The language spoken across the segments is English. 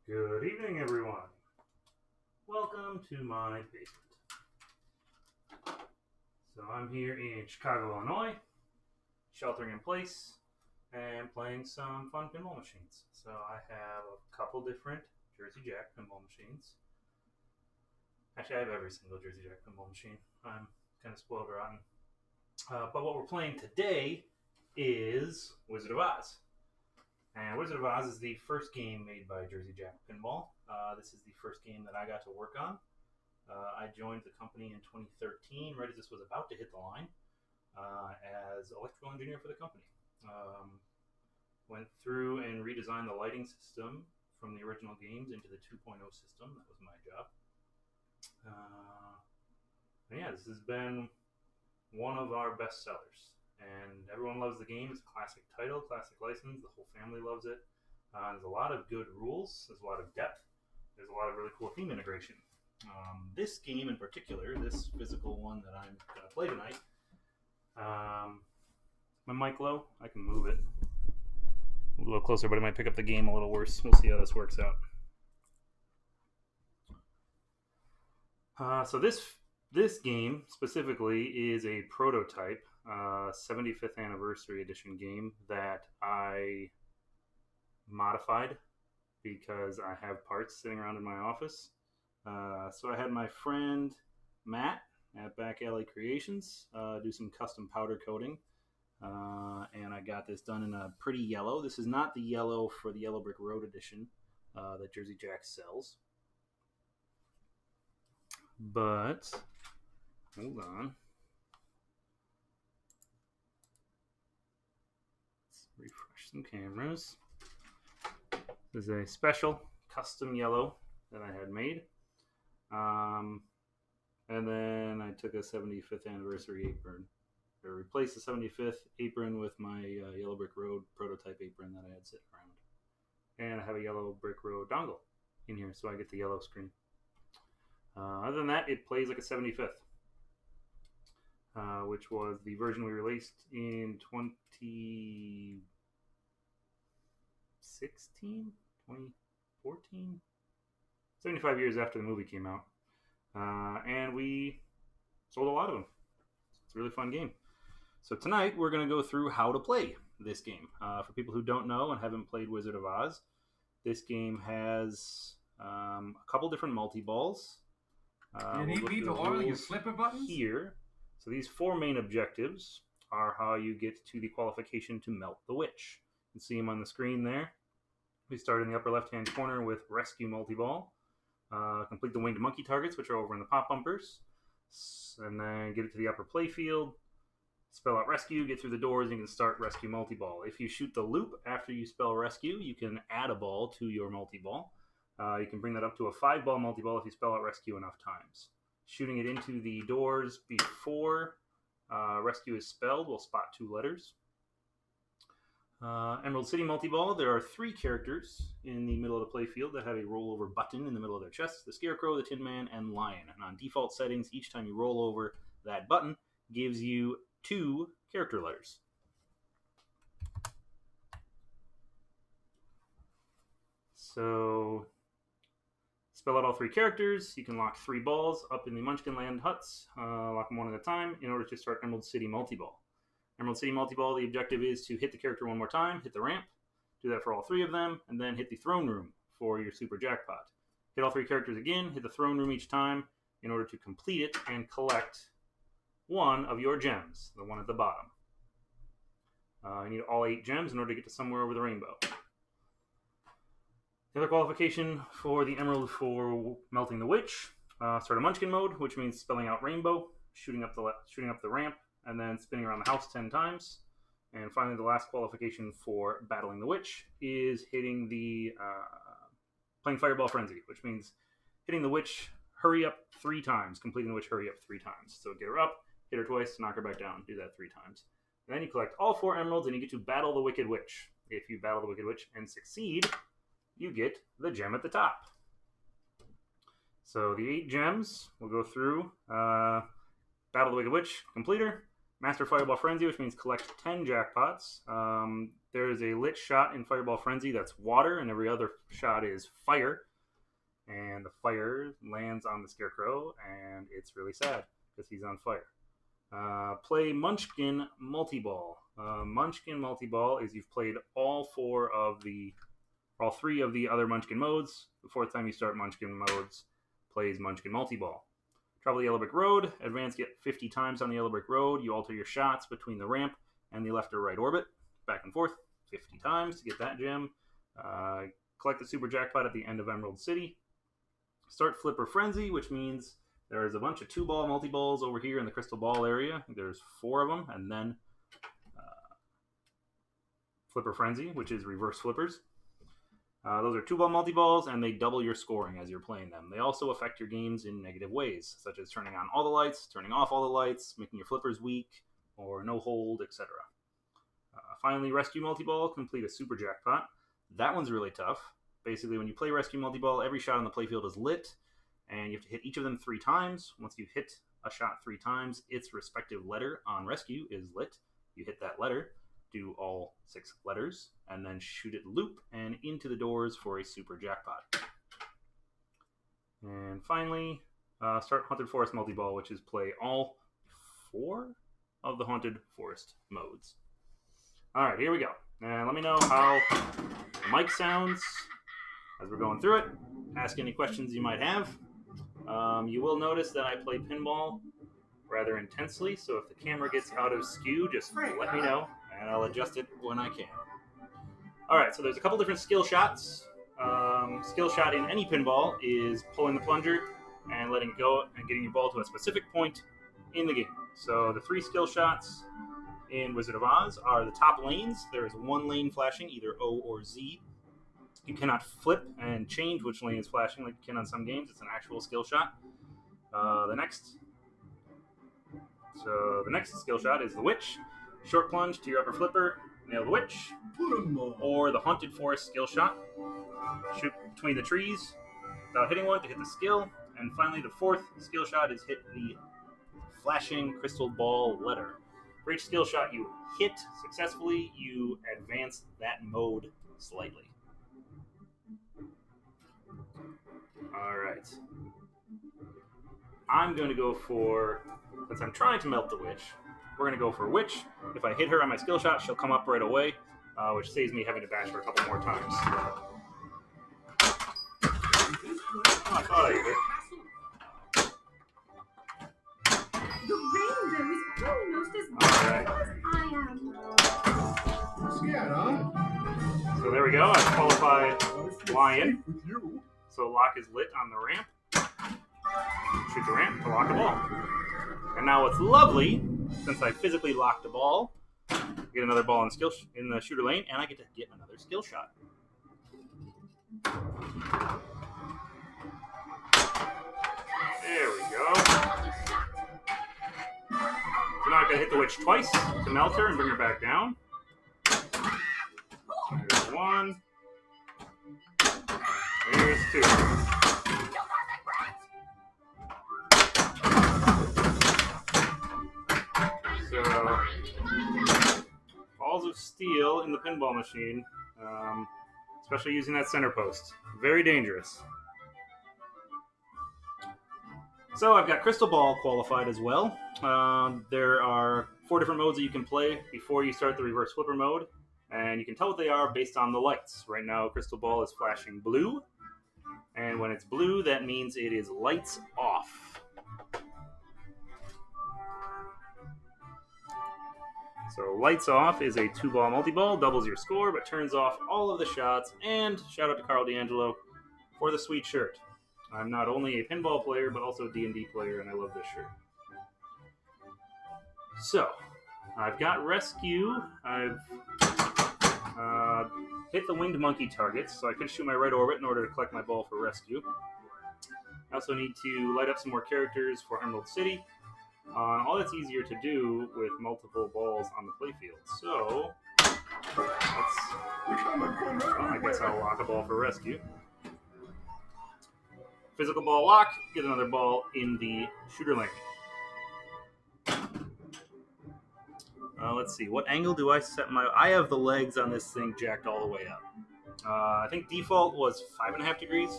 Good evening, everyone. Welcome to my basement. So I'm here in Chicago, Illinois, sheltering in place and playing some fun pinball machines. So I have a couple different Jersey Jack pinball machines. Actually, I have every single Jersey Jack pinball machine. I'm kind of spoiled rotten. But what we're playing today is Wizard of Oz. And Wizard of Oz is the first game made by Jersey Jack Pinball. This is the first game that I got to work on. I joined the company in 2013, right as this was about to hit the line, as electrical engineer for the company. Went through and redesigned the lighting system from the original games into the 2.0 system. That was my job. Yeah, this has been one of our best sellers. And everyone loves the game. It's a classic title, classic license. The whole family loves it. There's a lot of good rules. There's a lot of depth. There's a lot of really cool theme integration. This game in particular, this physical one that I'm going to play tonight, my mic low. I can move it a little closer, but it might pick up the game a little worse. We'll see how this works out. So this game specifically is a prototype 75th anniversary edition game that I modified because I have parts sitting around in my office. So I had my friend Matt at Back Alley Creations do some custom powder coating, and I got this done in a pretty yellow. This is not the yellow for the Yellow Brick Road edition that Jersey Jack sells, but hold on. Refresh some cameras. This is a special custom yellow that I had made. And then I took a 75th anniversary apron, or replaced the 75th apron with my Yellow Brick Road prototype apron that I had sitting around. And I have a Yellow Brick Road dongle in here, so I get the yellow screen. Other than that, it plays like a 75th. Which was the version we released in 2016, 2014, 75 years after the movie came out. And we sold a lot of them. It's a really fun game. So tonight we're going to go through how to play this game. For people who don't know and haven't played Wizard of Oz, this game has a couple different multi-balls. You need me to oil your slipper buttons? Here. So these four main objectives are how you get to the qualification to melt the witch. You can see them on the screen there. We start in the upper left-hand corner with Rescue Multi-Ball. Complete the winged monkey targets, which are over in the pop bumpers. And then get it to the upper play field. Spell out Rescue, get through the doors, and you can start Rescue Multi-Ball. If you shoot the loop after you spell Rescue, you can add a ball to your multi-ball. You can bring that up to a 5-ball multi-ball if you spell out Rescue enough times. Shooting it into the doors before Rescue is spelled will spot 2 letters. Emerald City Multi-Ball, there are 3 characters in the middle of the playfield that have a rollover button in the middle of their chest. The Scarecrow, the Tin Man, and Lion. And on default settings, each time you roll over that button, gives you 2 character letters. So spell out all 3 characters. You can lock 3 balls up in the Munchkin Land huts. Lock them one at a time in order to start Emerald City Multi-Ball. Emerald City Multi-Ball, the objective is to hit the character one more time, hit the ramp, do that for all 3 of them, and then hit the throne room for your super jackpot. Hit all 3 characters again, hit the throne room each time in order to complete it and collect one of your gems, the one at the bottom. You need all 8 gems in order to get to somewhere over the rainbow. The other qualification for the Emerald for melting the witch, start a Munchkin Mode, which means spelling out rainbow, shooting up the ramp, and then spinning around the house 10 times. And finally, the last qualification for battling the witch is hitting the playing Fireball Frenzy, which means hitting the witch hurry up 3 times, completing the witch hurry up 3 times. So get her up, hit her twice, knock her back down, do that 3 times. And then you collect all 4 emeralds and you get to battle the Wicked Witch. If you battle the Wicked Witch and succeed, you get the gem at the top. So the 8 gems, we'll go through. Battle the Wicked Witch, complete her. Master Fireball Frenzy, which means collect 10 jackpots. There is a lit shot in Fireball Frenzy that's water, and every other shot is fire. And the fire lands on the Scarecrow, and it's really sad because he's on fire. Play Munchkin Multi-Ball. Munchkin Multi-Ball is you've played all three of the other Munchkin modes. The fourth time you start Munchkin modes plays Munchkin Multi-Ball. Travel the Yellow Brick Road. Advance get 50 times on the Yellow Brick Road. You alter your shots between the ramp and the left or right orbit. Back and forth 50 times to get that gem. Collect the Super Jackpot at the end of Emerald City. Start Flipper Frenzy, which means there is a bunch of 2-ball multi-balls over here in the Crystal Ball area. There's 4 of them. And then Flipper Frenzy, which is reverse flippers. Those are 2-ball multi-balls, and they double your scoring as you're playing them. They also affect your games in negative ways, such as turning on all the lights, turning off all the lights, making your flippers weak, or no hold, etc. Finally, Rescue Multi-Ball, complete a Super Jackpot. That one's really tough. Basically, when you play Rescue Multi-Ball, every shot on the playfield is lit, and you have to hit each of them 3 times. Once you hit a shot 3 times, its respective letter on Rescue is lit. You hit that letter, do all 6 letters, and then shoot it loop and into the doors for a Super Jackpot. And finally, start Haunted Forest Multi-Ball, which is play all 4 of the Haunted Forest modes. Alright, here we go. And let me know how the mic sounds as we're going through it. Ask any questions you might have. You will notice that I play pinball rather intensely, so if the camera gets out of skew, just let me know, and I'll adjust it when I can. Alright, so there's a couple different skill shots. Skill shot in any pinball is pulling the plunger and letting it go and getting your ball to a specific point in the game. So the 3 skill shots in Wizard of Oz are the top lanes. There is 1 lane flashing, either O or Z. You cannot flip and change which lane is flashing like you can on some games. It's an actual skill shot. The next skill shot is the Witch. Short plunge to your upper flipper, nail the Witch. Or the Haunted Forest skill shot. Shoot between the trees without hitting one to hit the skill. And finally, the 4th skill shot is hit the flashing crystal ball letter. For each skill shot you hit successfully, you advance that mode slightly. Alright. I'm going to go for, since I'm trying to melt the Witch, we're going to go for Witch. If I hit her on my skill shot, she'll come up right away, which saves me having to bash her a couple more times. Oh, I thought I hit her. The rainbow is almost as big as I am. Scared, huh? So there we go. I've qualified Lion. So lock is lit on the ramp. Shoot the ramp to lock a ball. And now what's lovely, since I physically locked a ball, I get another ball in the shooter lane, and I get to get another skill shot. There we go. So now I've got to hit the Witch twice to melt her and bring her back down. There's 1. There's 2. So, balls of steel in the pinball machine, especially using that center post. Very dangerous. So I've got Crystal Ball qualified as well. There are 4 different modes that you can play before you start the reverse flipper mode, and you can tell what they are based on the lights. Right now, Crystal Ball is flashing blue, and when it's blue, that means it is lights off. So lights off is a 2-ball multi-ball, doubles your score, but turns off all of the shots, and shout out to Carl D'Angelo for the sweet shirt. I'm not only a pinball player, but also a D&D player, and I love this shirt. So, I've got Rescue. I've hit the winged monkey targets, so I could shoot my right orbit in order to collect my ball for Rescue. I also need to light up some more characters for Emerald City. All that's easier to do with multiple balls on the playfield. So, I guess I'll lock a ball for Rescue. Physical ball lock, get another ball in the shooter lane. Let's see. What angle do I set my... I have the legs on this thing jacked all the way up. I think default was 5.5 degrees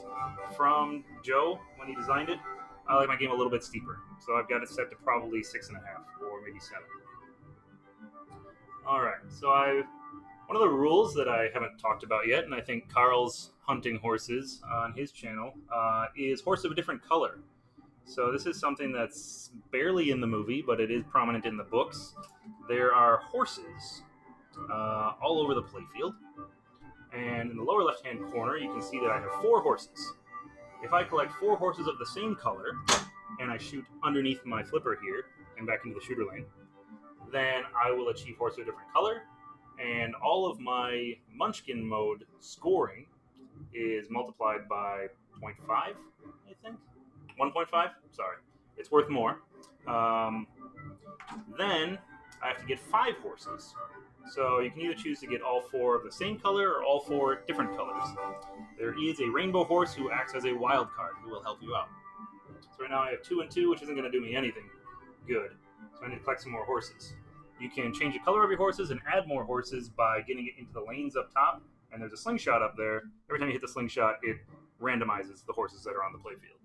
from Joe when he designed it. I like my game a little bit steeper. So I've got it set to probably 6.5 or maybe 7. Alright, so one of the rules that I haven't talked about yet, and I think Carl's hunting horses on his channel, is horse of a different color. So this is something that's barely in the movie, but it is prominent in the books. There are horses all over the playfield. And in the lower left-hand corner, you can see that I have 4 horses. If I collect 4 horses of the same color, and I shoot underneath my flipper here, and back into the shooter lane, then I will achieve horse of a different color, and all of my Munchkin Mode scoring is multiplied by 0.5, I think? 1.5? Sorry. It's worth more. Then I have to get 5 horses. So you can either choose to get all 4 of the same color or all 4 different colors. There is a rainbow horse who acts as a wild card who will help you out. So right now I have 2 and 2, which isn't going to do me anything good. So I need to collect some more horses. You can change the color of your horses and add more horses by getting it into the lanes up top. And there's a slingshot up there. Every time you hit the slingshot, it randomizes the horses that are on the playfield.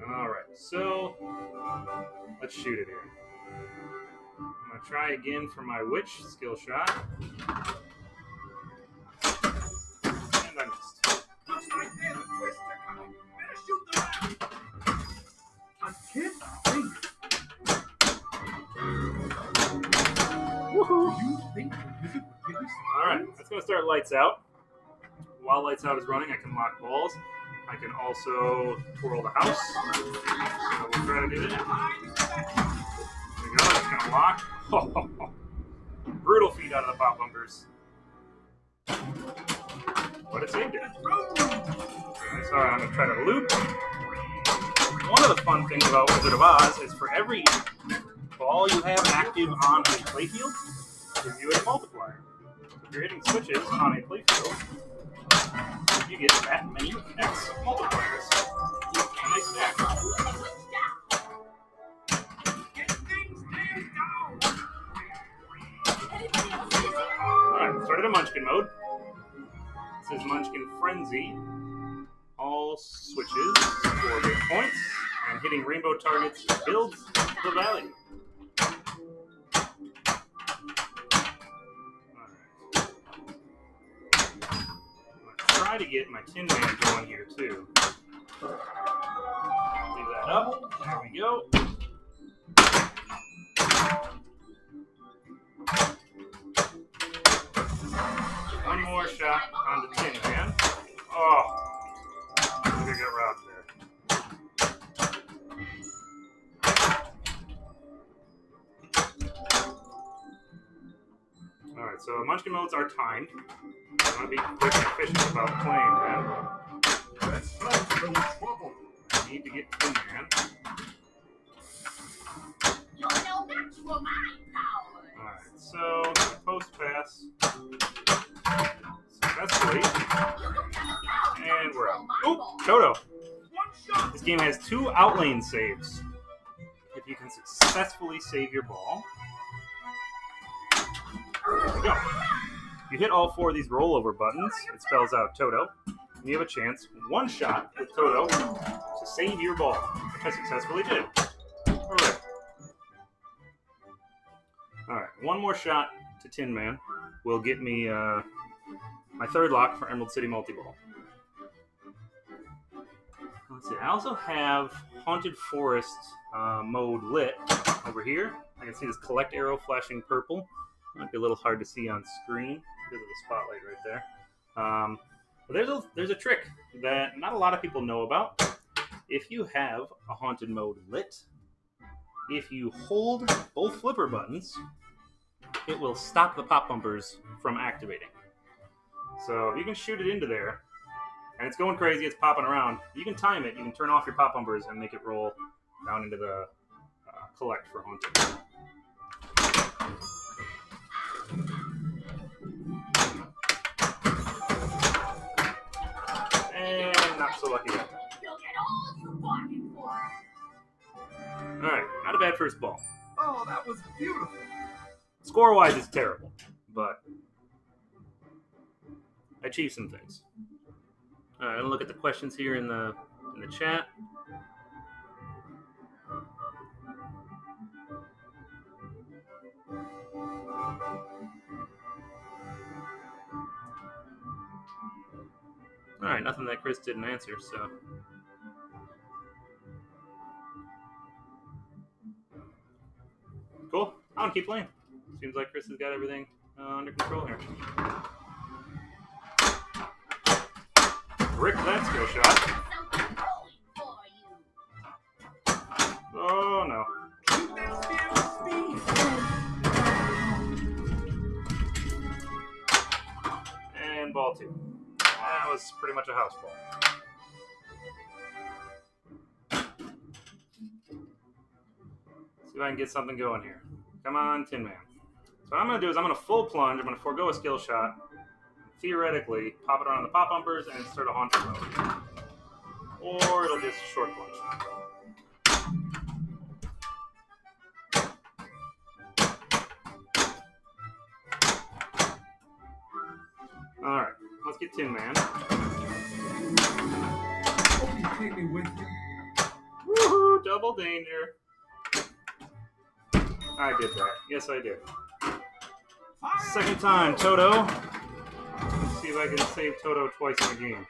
Alright, so let's shoot it here. I'm going to try again for my witch skill shot. And I missed. Looks like there's a twister coming. Better shoot the rat. I can't think. Woohoo! Do you think the wizard would give us the Alright, that's going to start lights out. While lights out is running, I can lock balls. I can also twirl the house. So we'll try to do that. There we go, it's going to lock. Brutal feed out of the pop bumpers. But it saved it. Okay, so I'm going to try to loop. One of the fun things about Wizard of Oz is for every ball you have active on a playfield, gives you a multiplier. So if you're hitting switches on a playfield, you get that many X multipliers. And they stack. Alright, started a Munchkin Mode. This is Munchkin Frenzy. All switches for big points, and hitting rainbow targets builds the value. Try to get my Tin Man going here too. Leave that up. There we go. One more shot on the Tin Man. Oh, I think I got robbed there. Alright, so Munchkin Modes are timed. I want to be quick and efficient about playing that. That's not no trouble. I need to get Tin Man. You're no match for my power. Alright, so post pass successfully. And we're out. Oop! Toto! This game has 2 outlane saves. If you can successfully save your ball. There we go. You hit all 4 of these rollover buttons, it spells out Toto, and you have a chance, 1 shot with Toto, to save your ball, which I successfully did. Alright. Alright, 1 more shot to Tin Man will get me my 3rd lock for Emerald City Multi-Ball. Let's see, I also have Haunted Forest mode lit over here. I can see this collect arrow flashing purple. Might be a little hard to see on screen because of the spotlight right there. But there's a trick that not a lot of people know about. If you have a Haunted Mode lit, if you hold both flipper buttons, it will stop the pop bumpers from activating. So if you can shoot it into there, and it's going crazy, it's popping around, you can time it, you can turn off your pop bumpers and make it roll down into the collect for Haunted. And not so lucky that time. You'll get all you bargained for. Alright, not a bad first ball. Oh, that was beautiful. Score-wise, it's terrible, but I achieved some things. Alright, I'm gonna look at the questions here in the chat. Alright, nothing that Chris didn't answer, so. Cool. I'm gonna keep playing. Seems like Chris has got everything under control here. Rick, that skill shot. Oh no. And ball 2. That was pretty much a house ball. See if I can get something going here. Come on, Tin Man. So what I'm going to do is I'm going to full plunge. I'm going to forego a skill shot. Theoretically, pop it around the pop bumpers and start a haunted mode. Or it'll just short plunge. Alright, let's get Tin Man. Hope you take me with you. Woohoo! Double danger. I did that. Yes, I did. Second time, Toto. Let's see if I can save Toto twice in the game.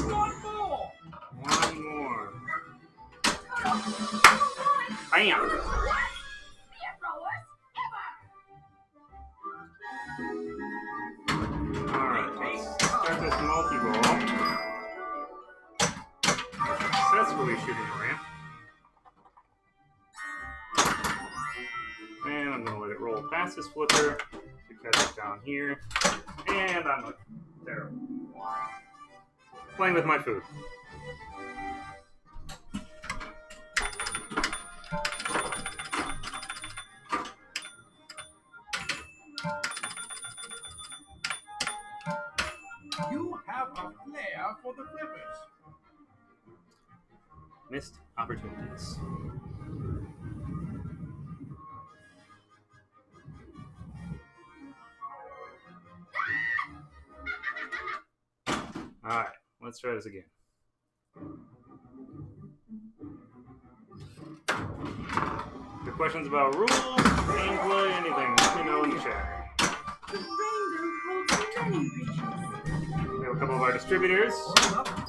One more. One more. Bam! Alright, let's start this multi-ball. Successfully shooting the ramp. And I'm going to let it roll past this flipper to catch it down here. And I'm terrible. Playing with my food. You have a flair for the flippers. Missed opportunities. Alright, let's try this again. The questions about rules, gameplay, anything, let me know in the chat. The rainbow holds many riches. We have a couple of our distributors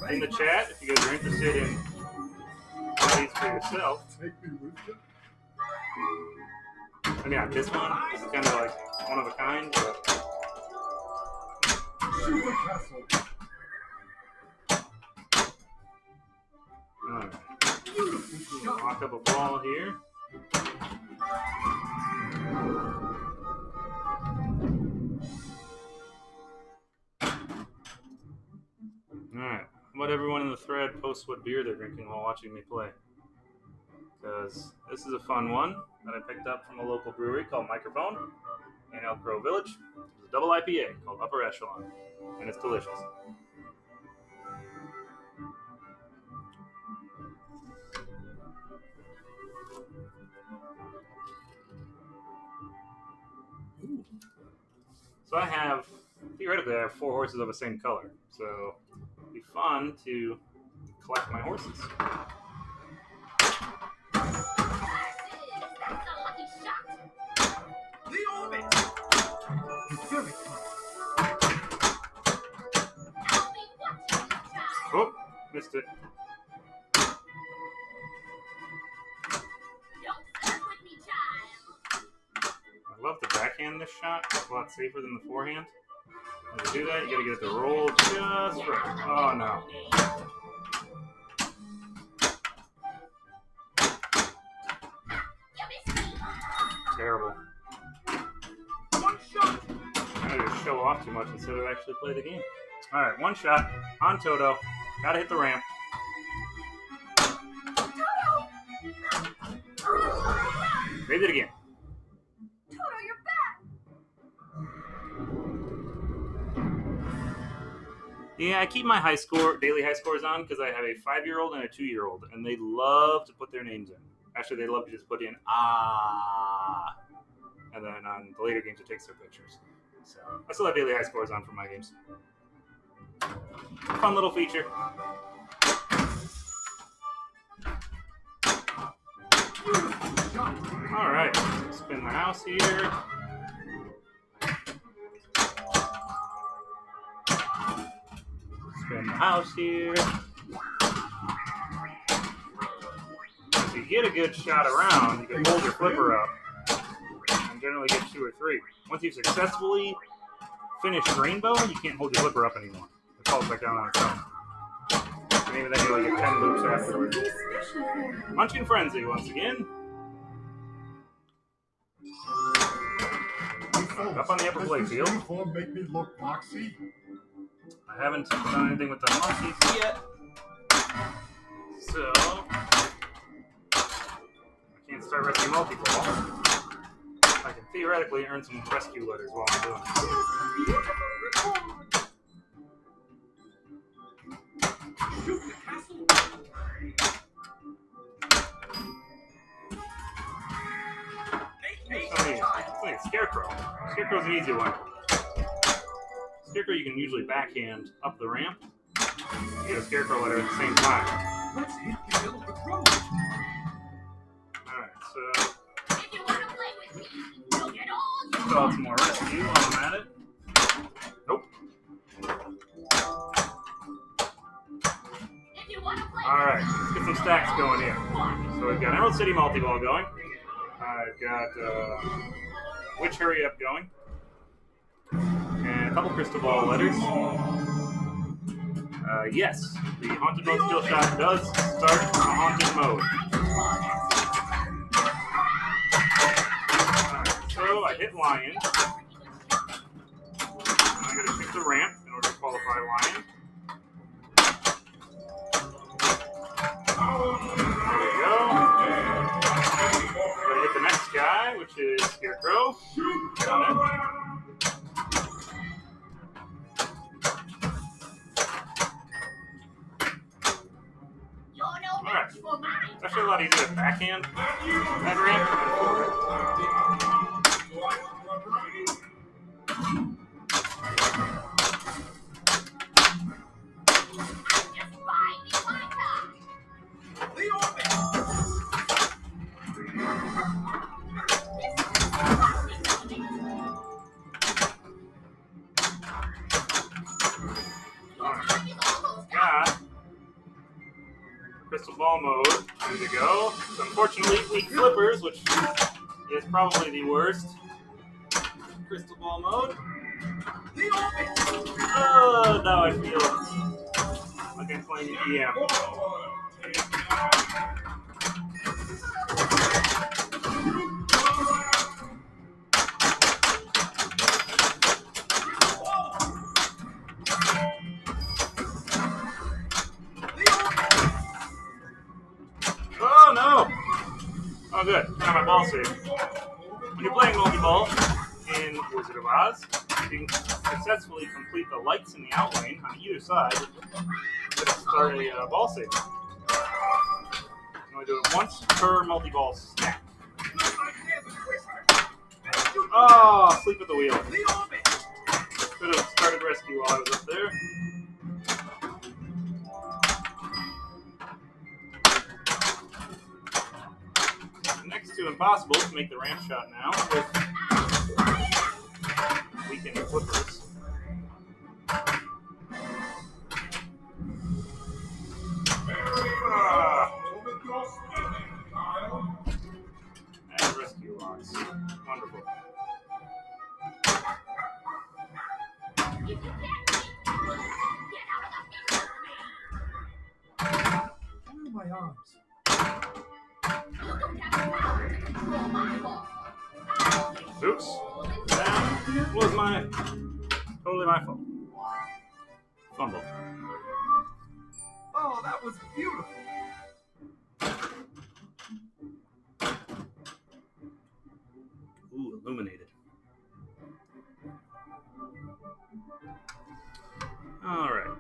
in the chat if you guys are interested in buying these for yourself. Take me with you. And yeah, this one is kind of like one of a kind, but Super Castle. alright. Lock up a ball here. Alright. How about everyone in the thread posts what beer they're drinking while watching me play? Because this is a fun one that I picked up from a local brewery called Microphone in Elk Grove Village. It's a double IPA called Upper Echelon, and it's delicious. So theoretically I have 4 horses of the same color, so it'd be fun to collect my horses. The orbit. It's very close. Oh, missed it. I love to backhand this shot. It's a lot safer than the forehand. When you do that, you gotta get it to roll just right. Oh no. Terrible. One shot. I just show off too much instead of actually play the game. Alright, one shot on Toto. Gotta hit the ramp. Made it again. Toto, you're back. Yeah, I keep my daily high scores on because I have a 5-year-old and a 2-year-old, and they love to put their names in. Actually, they love to just put in and then on the later games it takes their pictures. So I still have daily high scores on for my games. Fun little feature. All right, spin the house here. Spin the house here. If you get a good shot around, you can hold your flipper up and generally get 2 or 3. Once you've successfully finished rainbow, you can't hold your flipper up anymore. It falls back down on its own. Maybe then you get 10 loops afterwards. Munchkin Frenzy once again. Up on the upper play field. Make me look boxy. I haven't done anything with the monkeys yet, so I can't start rescue multi-ball. I can theoretically earn some rescue letters while I'm doing it. Shoot the castle. It's like a Scarecrow. Scarecrow's an easy one. Scarecrow you can usually backhand up the ramp. You get a Scarecrow letter at the same time. Let's hit the middle of the road. Alright, so If you want to play with me, you'll get all you still have some more rescue while I'm at it. Nope. If you want to play Alright, let's get some stacks going here. So we've got Emerald City multi-ball going. I've got Witch Hurry Up going. And a couple crystal ball letters. Yes, the Haunted Mode skill shot does start a Haunted Mode. Alright, so I hit Lion. And I gotta pick the ramp in order to qualify Lion. There we go. Gotta hit the next guy, which is Scarecrow. Got it. You're no match for mine. It's actually a lot easier to backhand that ramp than forward. Just biding my time. The orbit. Got crystal ball mode. Ready to go. So unfortunately, weak flippers, which is probably the worst. Crystal ball mode. The orbit. Oh, now I feel like I'm playing EM. Oh no! Oh good, got my ball saved. When you're playing multi-ball in Wizard of Oz, you can successfully complete the lights in the outlane on either side to start a ball save. You only do it once per multi-ball stack. Oh, sleep at the wheel. The orbit. Could have started rescue while I was up there. Next to impossible to make the ramp shot now with weakened flippers. And rescue locks. Wonderful. If you can't beat me, get out of the picture. Where are my arms? You don't have the power to control my ball. Oops. That was totally my fault. Fumble. Oh, that was beautiful. Ooh, illuminated. Alright.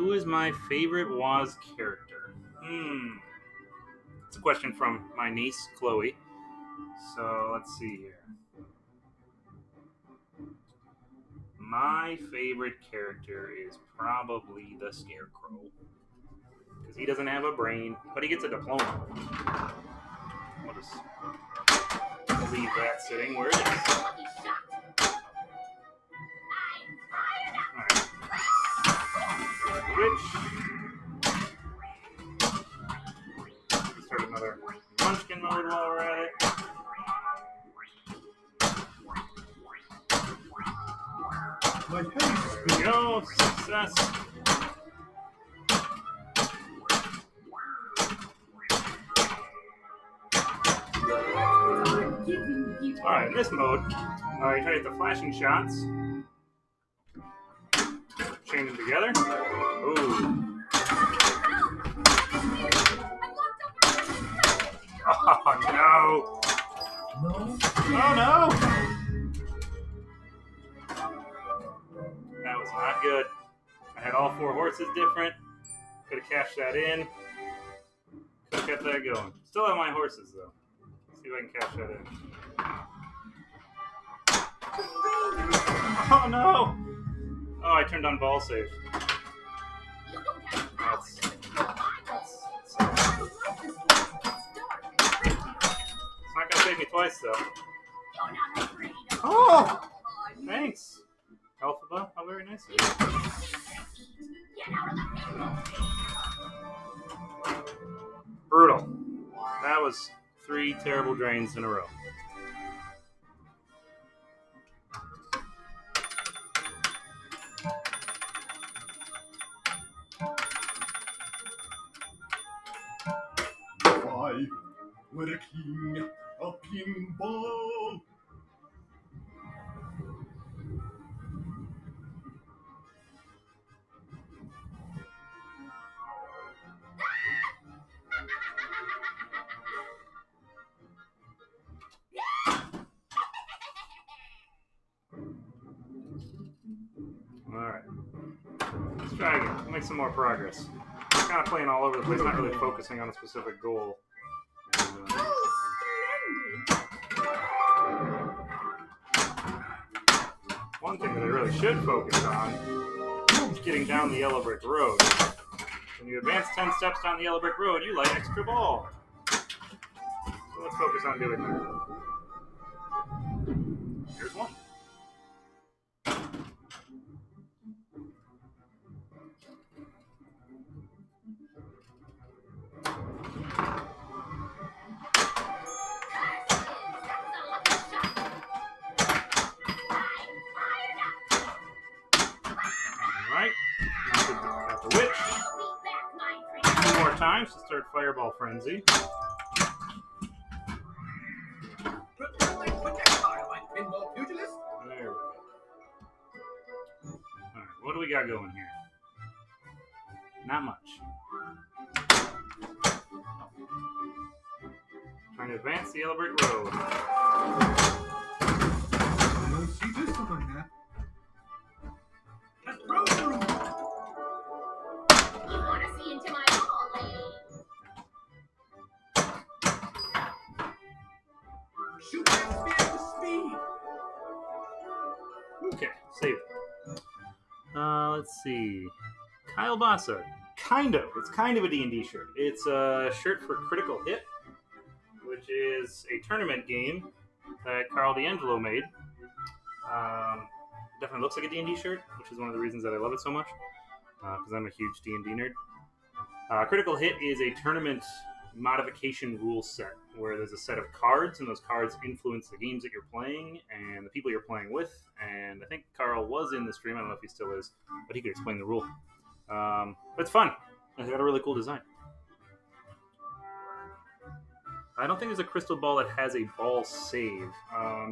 Who is my favorite Woz character? It's a question from my niece, Chloe. So let's see here. My favorite character is probably the Scarecrow. Because he doesn't have a brain, but he gets a diploma. I'll just leave that sitting where it is. Alright. Witch. Start another Munchkin Mode while we're at it. My haste. There we go. Success. Alright, in this mode, you try to hit the flashing shots. Chain them together. Ooh. Oh no! No. Oh no! That was not good. I had all 4 horses different. Could have cashed that in. Could have kept that going. Still have my horses though. Let's see if I can cash that in. Oh no! Oh, I turned on ball save. That's it's not gonna save me twice though. Oh! Thanks, Alphaba. How very nice of you. Brutal. That was 3 terrible drains in a row. I, with a king of pinball. Alright. Let's try again. Let's make some more progress. I'm kind of playing all over the place, not really focusing on a specific goal. One thing that I really should focus on is getting down the yellow brick road. When you advance 10 steps down the yellow brick road, you light extra ball. So let's focus on doing that. Here's one. Alright, got the witch. 2 more times to start Fireball Frenzy. Projectile like pinball pugilist. There we go. Alright, what do we got going here? Not much. Trying to advance the yellow brick road. I don't see this one yet. Let's roll through. You want to see into my ball, lady? Shoot that spear with speed. Okay, save it. Let's see. Kyle Bassa. Kind of. It's kind of a D&D shirt. It's a shirt for Critical Hit, which is a tournament game that Carl D'Angelo made. Definitely looks like a D&D shirt, which is one of the reasons that I love it so much, because I'm a huge D&D nerd. Critical Hit is a tournament modification rule set, where there's a set of cards, and those cards influence the games that you're playing, and the people you're playing with, and I think Carl was in the stream, I don't know if he still is, but he could explain the rule. But it's fun. It's got a really cool design. I don't think there's a crystal ball that has a ball save.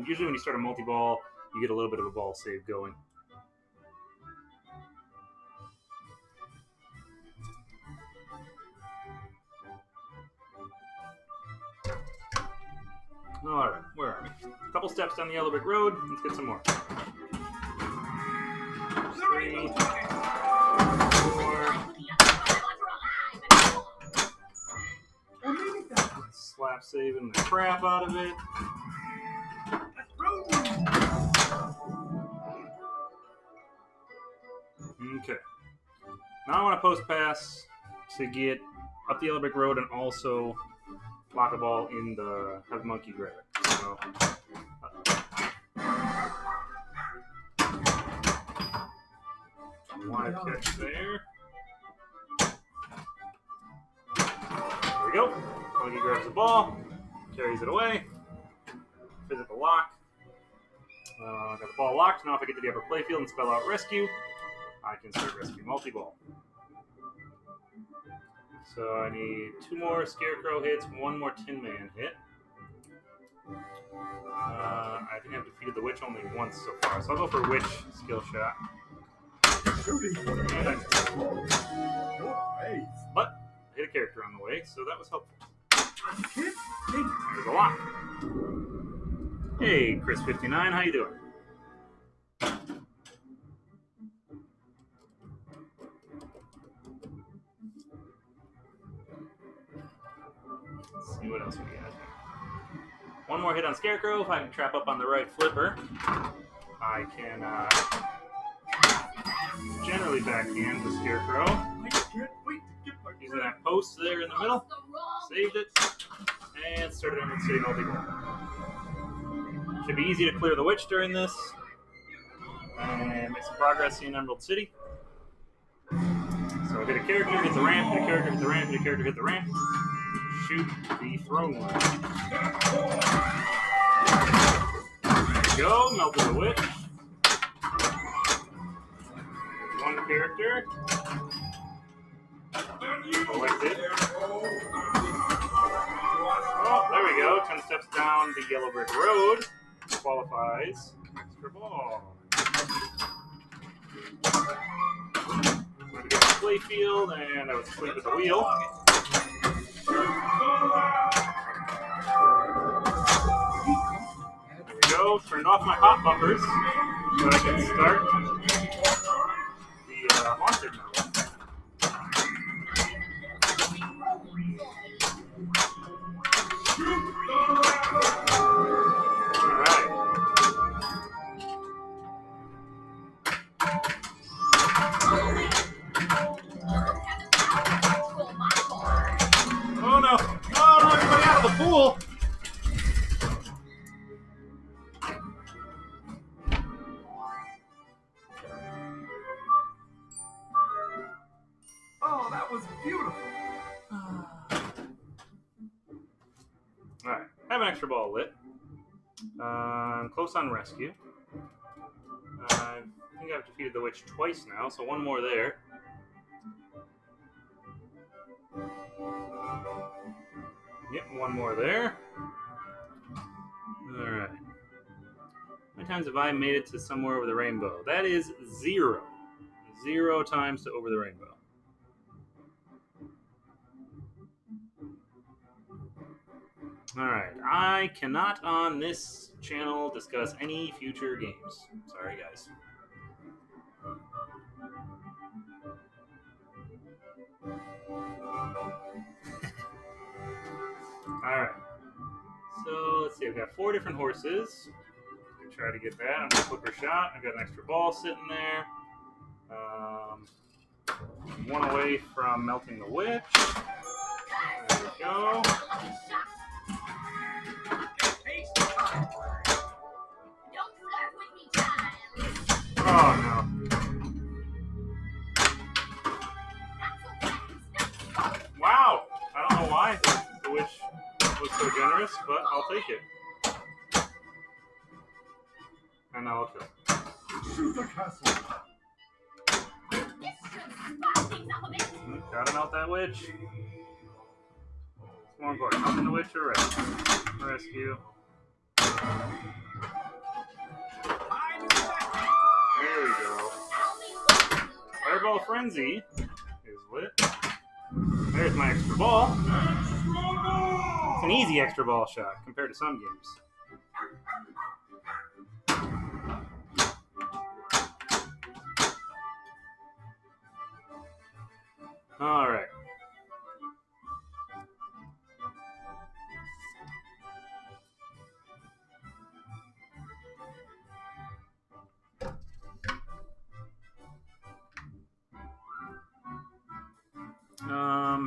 Usually when you start a multi-ball, you get a little bit of a ball save going. Alright, where are we? A couple steps down the yellow brick road. Let's get some more. 3, 4, saving the crap out of it. Okay. Now I want to post pass to get up the yellow brick road and also lock a ball in the have the monkey grab it. So, want to catch there. There we go. Monkey grabs the ball, carries it away. Physical lock. Got the ball locked. Now if I get to the upper playfield and spell out rescue, I can start rescue multi-ball. So I need 2 more Scarecrow hits, 1 more Tin Man hit. I think I've defeated the Witch only once so far, so I'll go for Witch skill shot. But I hit a character on the way, so that was helpful. There's a lock. Hey, Chris59, how you doing? Let's see what else we got here. 1 more hit on Scarecrow. If I can trap up on the right flipper, I can generally backhand the Scarecrow. Using that post there in the middle. Saved it. And started Emerald City multi-ball. Should be easy to clear the Witch during this. And make some progress in Emerald City. So hit a character, hit the ramp, hit a character, hit the ramp, hit a character, hit the ramp. Shoot the throne line. There you go, melted the Witch. 1 character. Collected. Oh, there we go. 10 steps down the yellow brick road. Qualifies. Extra ball. Went to get the play field, and I was asleep at the wheel. There we go. Turned off my hot bumpers so I can start the haunted mode. Pool. Oh, that was beautiful. Alright, I have an extra ball lit. I'm close on rescue. I think I've defeated the Witch twice now, so 1 more there. Yep, 1 more there. Alright. How many times have I made it to somewhere over the rainbow? That is 0. 0 times to over the rainbow. Alright, I cannot on this channel discuss any future games. Sorry, guys. Alright. So, let's see. I've got 4 different horses. I'm going to try to get that. I'm going to flip her shot. I've got an extra ball sitting there. 1 away from melting the Witch. There we go. Oh, no. Wow. I don't know why the Witch was so generous, but I'll take it. And now I'll kill. Shoot the castle. Gotta melt that Witch. It's more important. Melting the Witch or rescue? Rescue. There we go. Fireball Frenzy is lit. There's my extra ball. It's an easy extra ball shot compared to some games. Alright.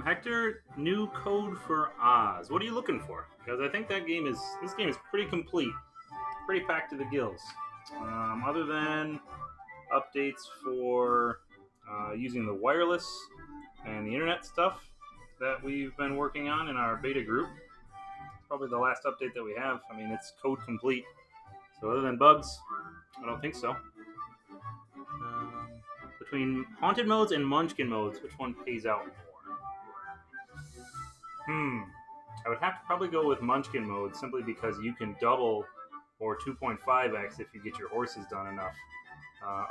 Hector, new code for Oz. What are you looking for? Because I think this game is pretty complete, pretty packed to the gills. Other than updates for using the wireless and the internet stuff that we've been working on in our beta group. It's probably the last update that we have. I mean, it's code complete. So other than bugs, I don't think so. Between Haunted Modes and Munchkin Modes, which one pays out more? I would have to probably go with Munchkin Mode simply because you can double or 2.5x if you get your horses done enough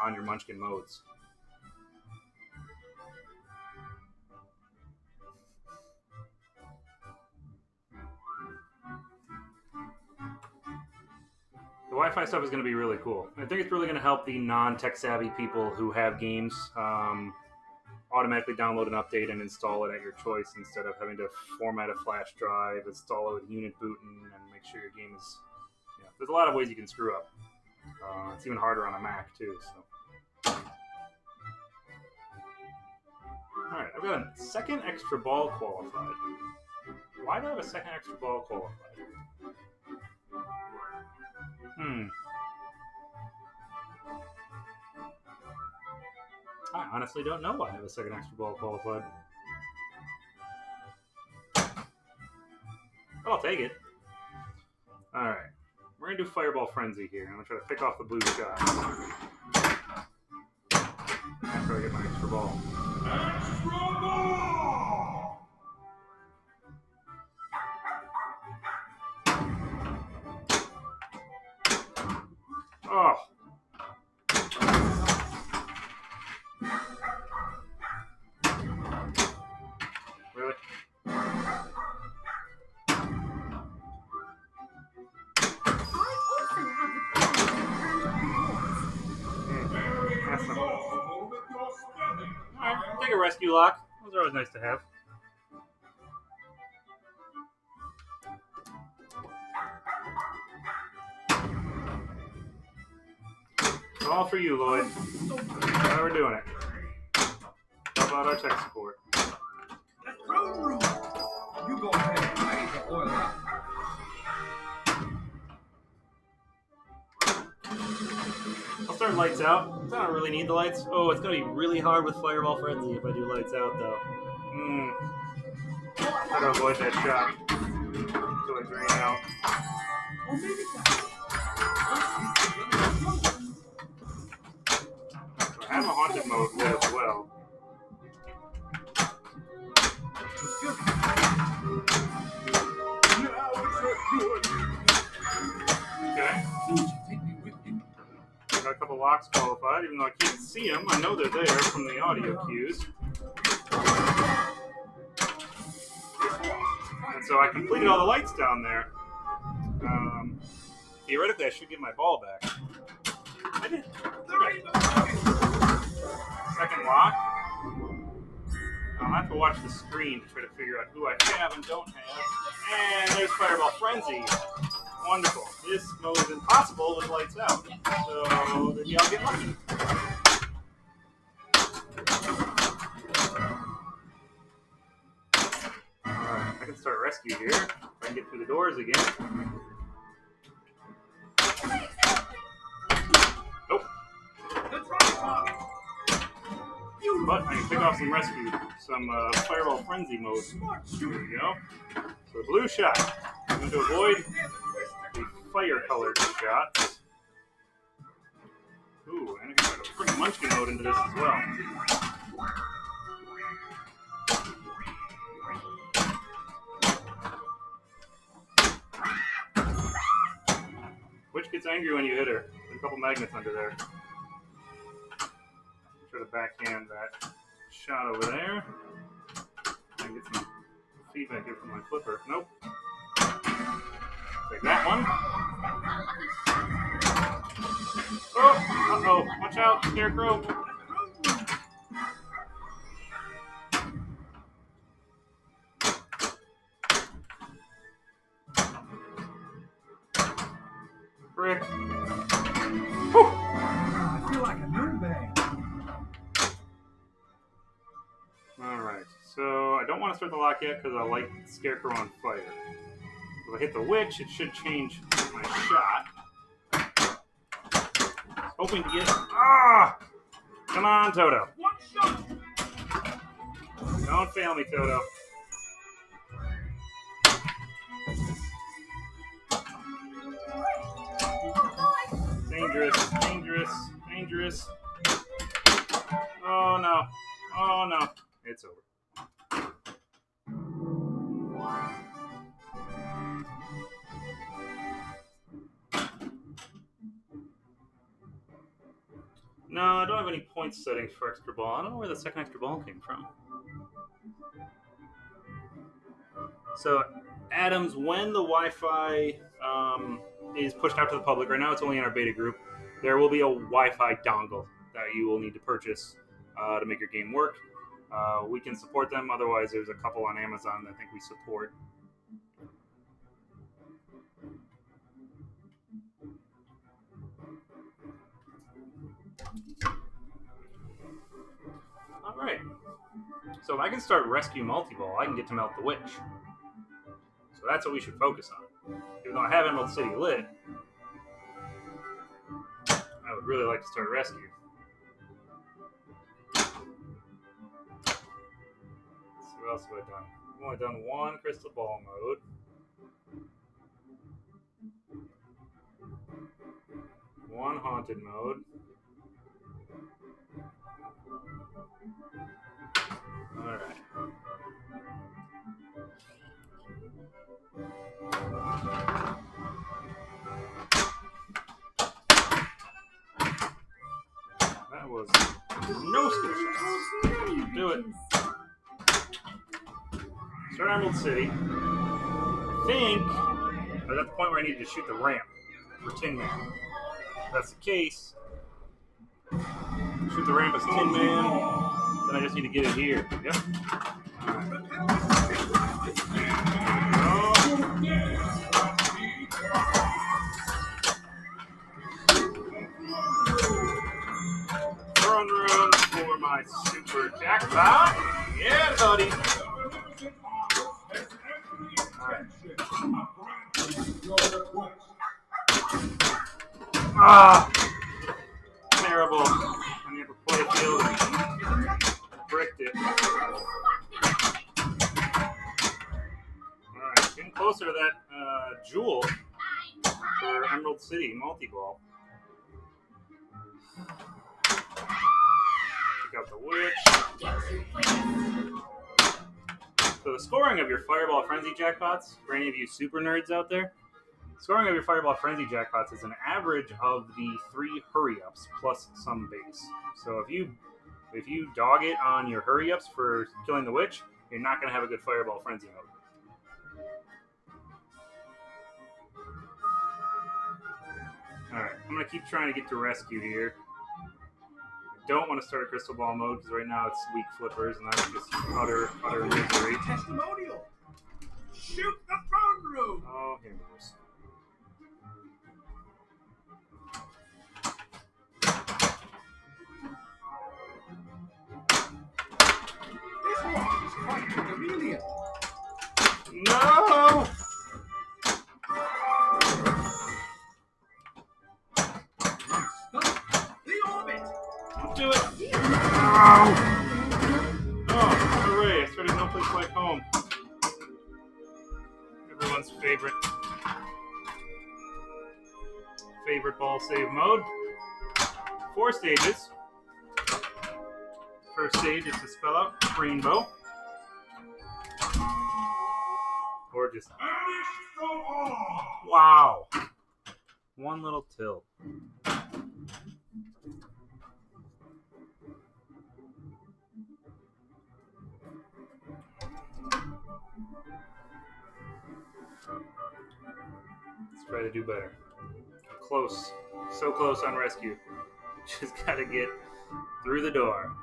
on your Munchkin Modes. The Wi-Fi stuff is going to be really cool. I think it's really going to help the non-tech savvy people who have games automatically download an update and install it at your choice instead of having to format a flash drive, install it with unit booting, and make sure your game is... Yeah, there's a lot of ways you can screw up. It's even harder on a Mac, too. So. Alright, I've got a second extra ball qualified. Why do I have a second extra ball qualified? I honestly don't know why I have a second extra ball qualified. But I'll take it. Alright. We're going to do Fireball Frenzy here. I'm going to try to pick off the blue shots. After I get my extra ball. Extra ball! Oh! Really? That's not... Alright, take a rescue lock. Those are always nice to have. All for you, Lloyd. How we're doing it. How about our tech support? You go ahead. I need to oil up. I'll start lights out. I don't really need the lights. Oh, it's gonna be really hard with Fireball Frenzy if I do lights out, though. Try to avoid that shot until I drain out. I have a haunted mode lit as well. Okay. Got a couple locks qualified, even though I can't see them. I know they're there from the audio cues. And so I completed all the lights down there. Theoretically, I should get my ball back. I did. Second lock. I'll have to watch the screen to try to figure out who I have and don't have. And there's Fireball Frenzy. Wonderful. This mode is impossible with lights out. So maybe I'll get lucky. Alright, I can start rescue here. If I can get through the doors again. Nope. But I can pick off some Fireball Frenzy mode. There we go. So blue shot. I'm going to avoid the fire-colored shots. Ooh, and I can put a Munchkin mode into this as well. Which gets angry when you hit her? There's a couple magnets under there. Try to backhand that shot over there. And get some feedback here from my flipper. Nope. Take that one. Oh! Uh-oh. Watch out, Scarecrow. Brick. Whew. I feel like a new bag. Alright, so I don't want to start the lock yet because I light the Scarecrow on fire. If I hit the witch, it should change my shot. Hoping to get... Ah! Come on, Toto. One shot. Don't fail me, Toto. Dangerous, dangerous, dangerous. Oh no. Oh no. It's over. No, I don't have any point settings for extra ball. I don't know where the second extra ball came from. So, Adams, when the Wi-Fi is pushed out to the public, right now it's only in our beta group, there will be a Wi-Fi dongle that you will need to purchase to make your game work. We can support them. Otherwise, there's a couple on Amazon that I think we support. Alright. So if I can start Rescue Multi-Ball, I can get to Melt the Witch. So that's what we should focus on. Even though I have Emerald City lit, I would really like to start Rescue. Let's see, what else have I done? I've only done one Crystal Ball mode. One Haunted mode. Alright. That was no skill shots. Do it. Start Emerald City. I think I was at the point where I needed to shoot the ramp for Tin Man. If that's the case, shoot the ramp as Tin Man, then I just need to get it here. Yep. Alright. Run for my super jackpot. Yeah, buddy. Alright. Ah! Terrible. I never played a field. Bricked it. Alright, getting closer to that jewel for Emerald City multi-ball. Take out the witch. So the scoring of your Fireball Frenzy jackpots, for any of you super nerds out there, scoring of your Fireball Frenzy jackpots is an average of the 3 hurry-ups plus some base. So if you dog it on your hurry-ups for killing the witch, you're not going to have a good Fireball Frenzy mode. Alright, I'm going to keep trying to get to rescue here. I don't want to start a Crystal Ball mode because right now it's weak flippers and that's just utter misery. Testimonial. Shoot the throne room. Oh, here it is. This one is quite a chameleon. No! The orbit. Don't do it! Ow! Oh, hooray! I started No Place Like Home. Everyone's favorite ball save mode. 4 stages. First stage is to spell out rainbow. Or just wow. One little tilt. Let's try to do better. I'm close. So close on rescue. Just gotta get through the door.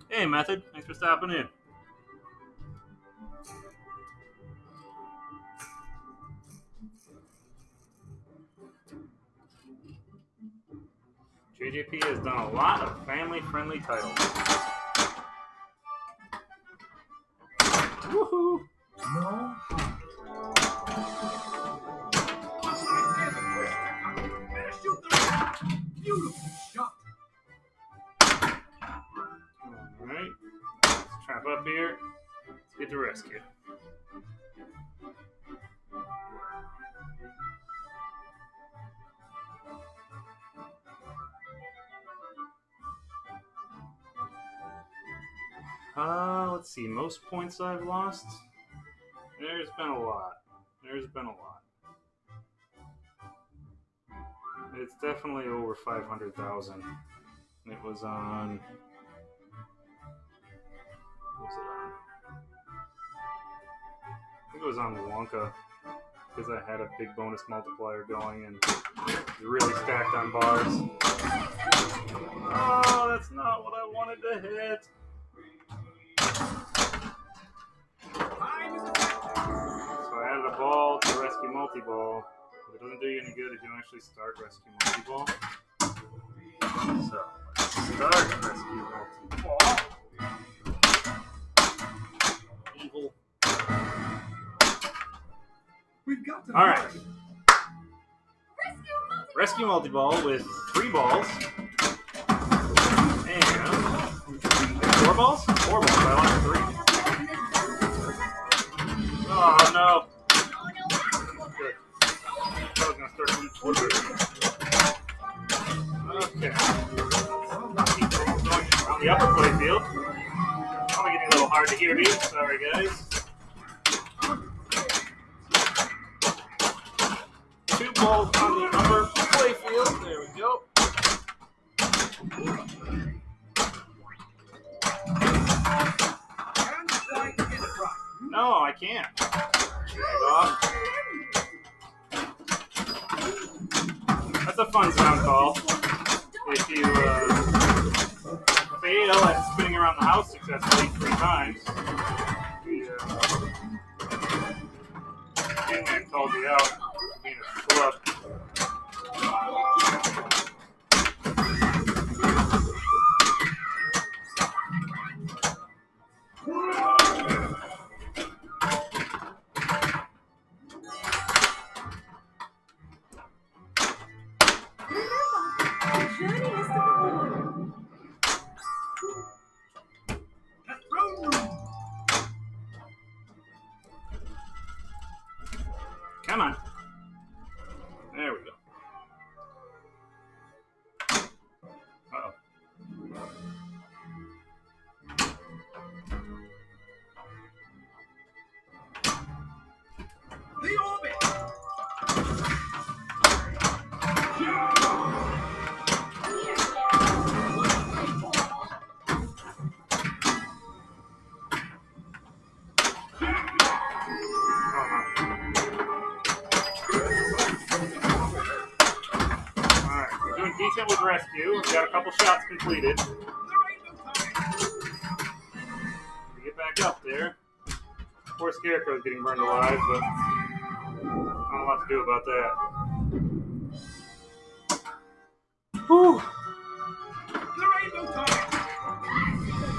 Hey, Method. Thanks for stopping in. JJP has done a lot of family-friendly titles. Woohoo! No heart. Better shoot the rat. Beautiful shot. Alright. Let's trap up here. Let's get to rescue. Let's see. Most points I've lost? There's been a lot. It's definitely over 500,000. It was on... What was it on? I think it was on Wonka, because I had a big bonus multiplier going and it was really stacked on bars. Oh, that's not what I wanted to hit. So I added a ball to rescue multi-ball, but it doesn't do you any good if you don't actually start rescue multi-ball. So let's start rescue multi-ball. Evil. We've got to. All right. Rescue multi-ball with 3 balls. And 4 balls? 4 balls. I want 3. Oh no. Good. I was going to start from quarter. Okay. Keep going around the upper play field. Probably getting a little hard to hear me. Sorry, guys. 2 balls on the upper play field. There we go. No, I can't. Drag off. That's a fun sound call. If you fail at spinning around the house successfully 3 times, the man called you out for being a schlub. Come on. There we go. Uh-oh. The orbit. Decent with rescue. We've got a couple shots completed. To get back up there. Poor Scarecrow's getting burned alive, but not a lot to do about that. Whew.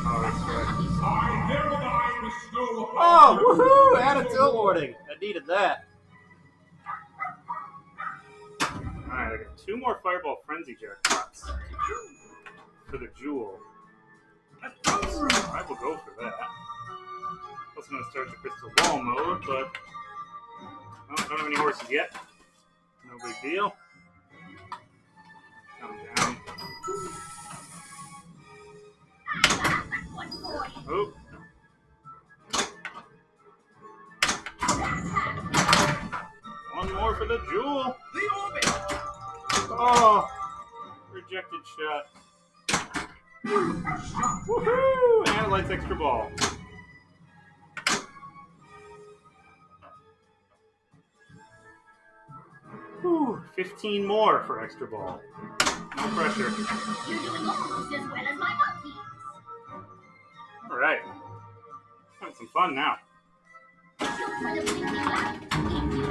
Oh, that's right. Oh, woohoo! Add a tilt warning. I needed that. Alright, I got 2 more Fireball Frenzy jackpots for the jewel. So I will go for that. Also going to start the Crystal Ball mode, but I don't have any horses yet. No big deal. Come down. Oh. One more for the jewel. The orbit. Oh, rejected shot. Woohoo! And it lights extra ball. Whew, 15 more for extra ball. No pressure. You're doing almost as well as my monkeys. Alright. Having some fun now.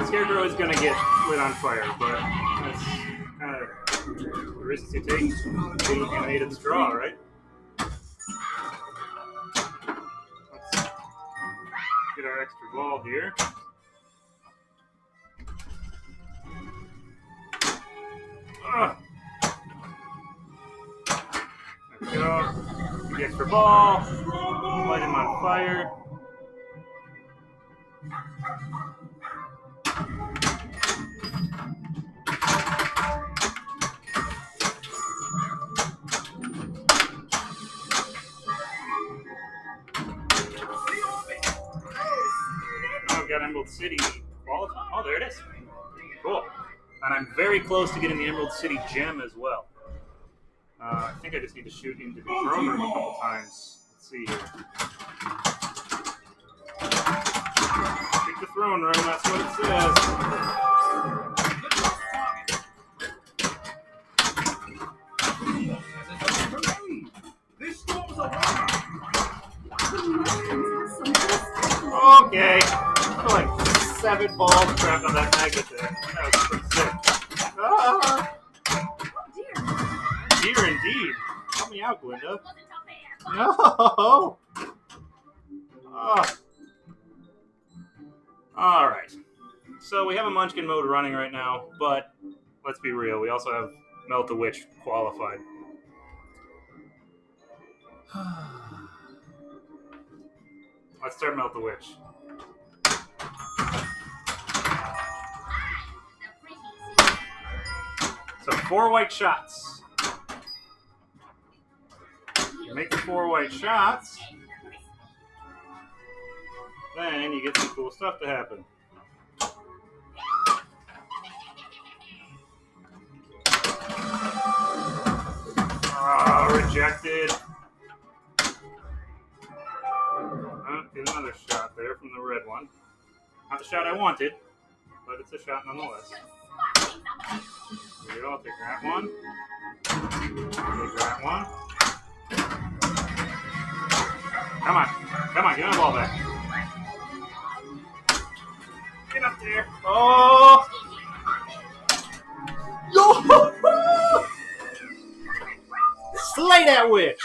Scarecrow is going to get lit on fire, but that's kind of the risks you take. Being animated straw, right? Let's get our extra ball here. There we go. Get the extra ball. Light him on fire. Oh, got Emerald City qualified. Oh, there it is. Cool. And I'm very close to getting the Emerald City gem as well. I think I just need to shoot into the throne room a couple times. Let's see here. Shoot the throne room, that's what it says. This storm's a Okay. I feel like 7 balls trapped on that magnet there. That was pretty sick. Ah. Dear indeed. Help me out, Glinda. No! Oh. Alright. So we have a Munchkin Mode running right now, but let's be real, we also have Melt the Witch qualified. Let's start Melt the Witch. So 4 white shots. You make the 4 white shots, then you get some cool stuff to happen. Oh, rejected. Get another shot there from the red one. Not the shot I wanted, but it's a shot nonetheless. There you go, I'll take that one. Take that one. Come on, give me the ball back. Get up there. Oh! Yo! Slay that witch!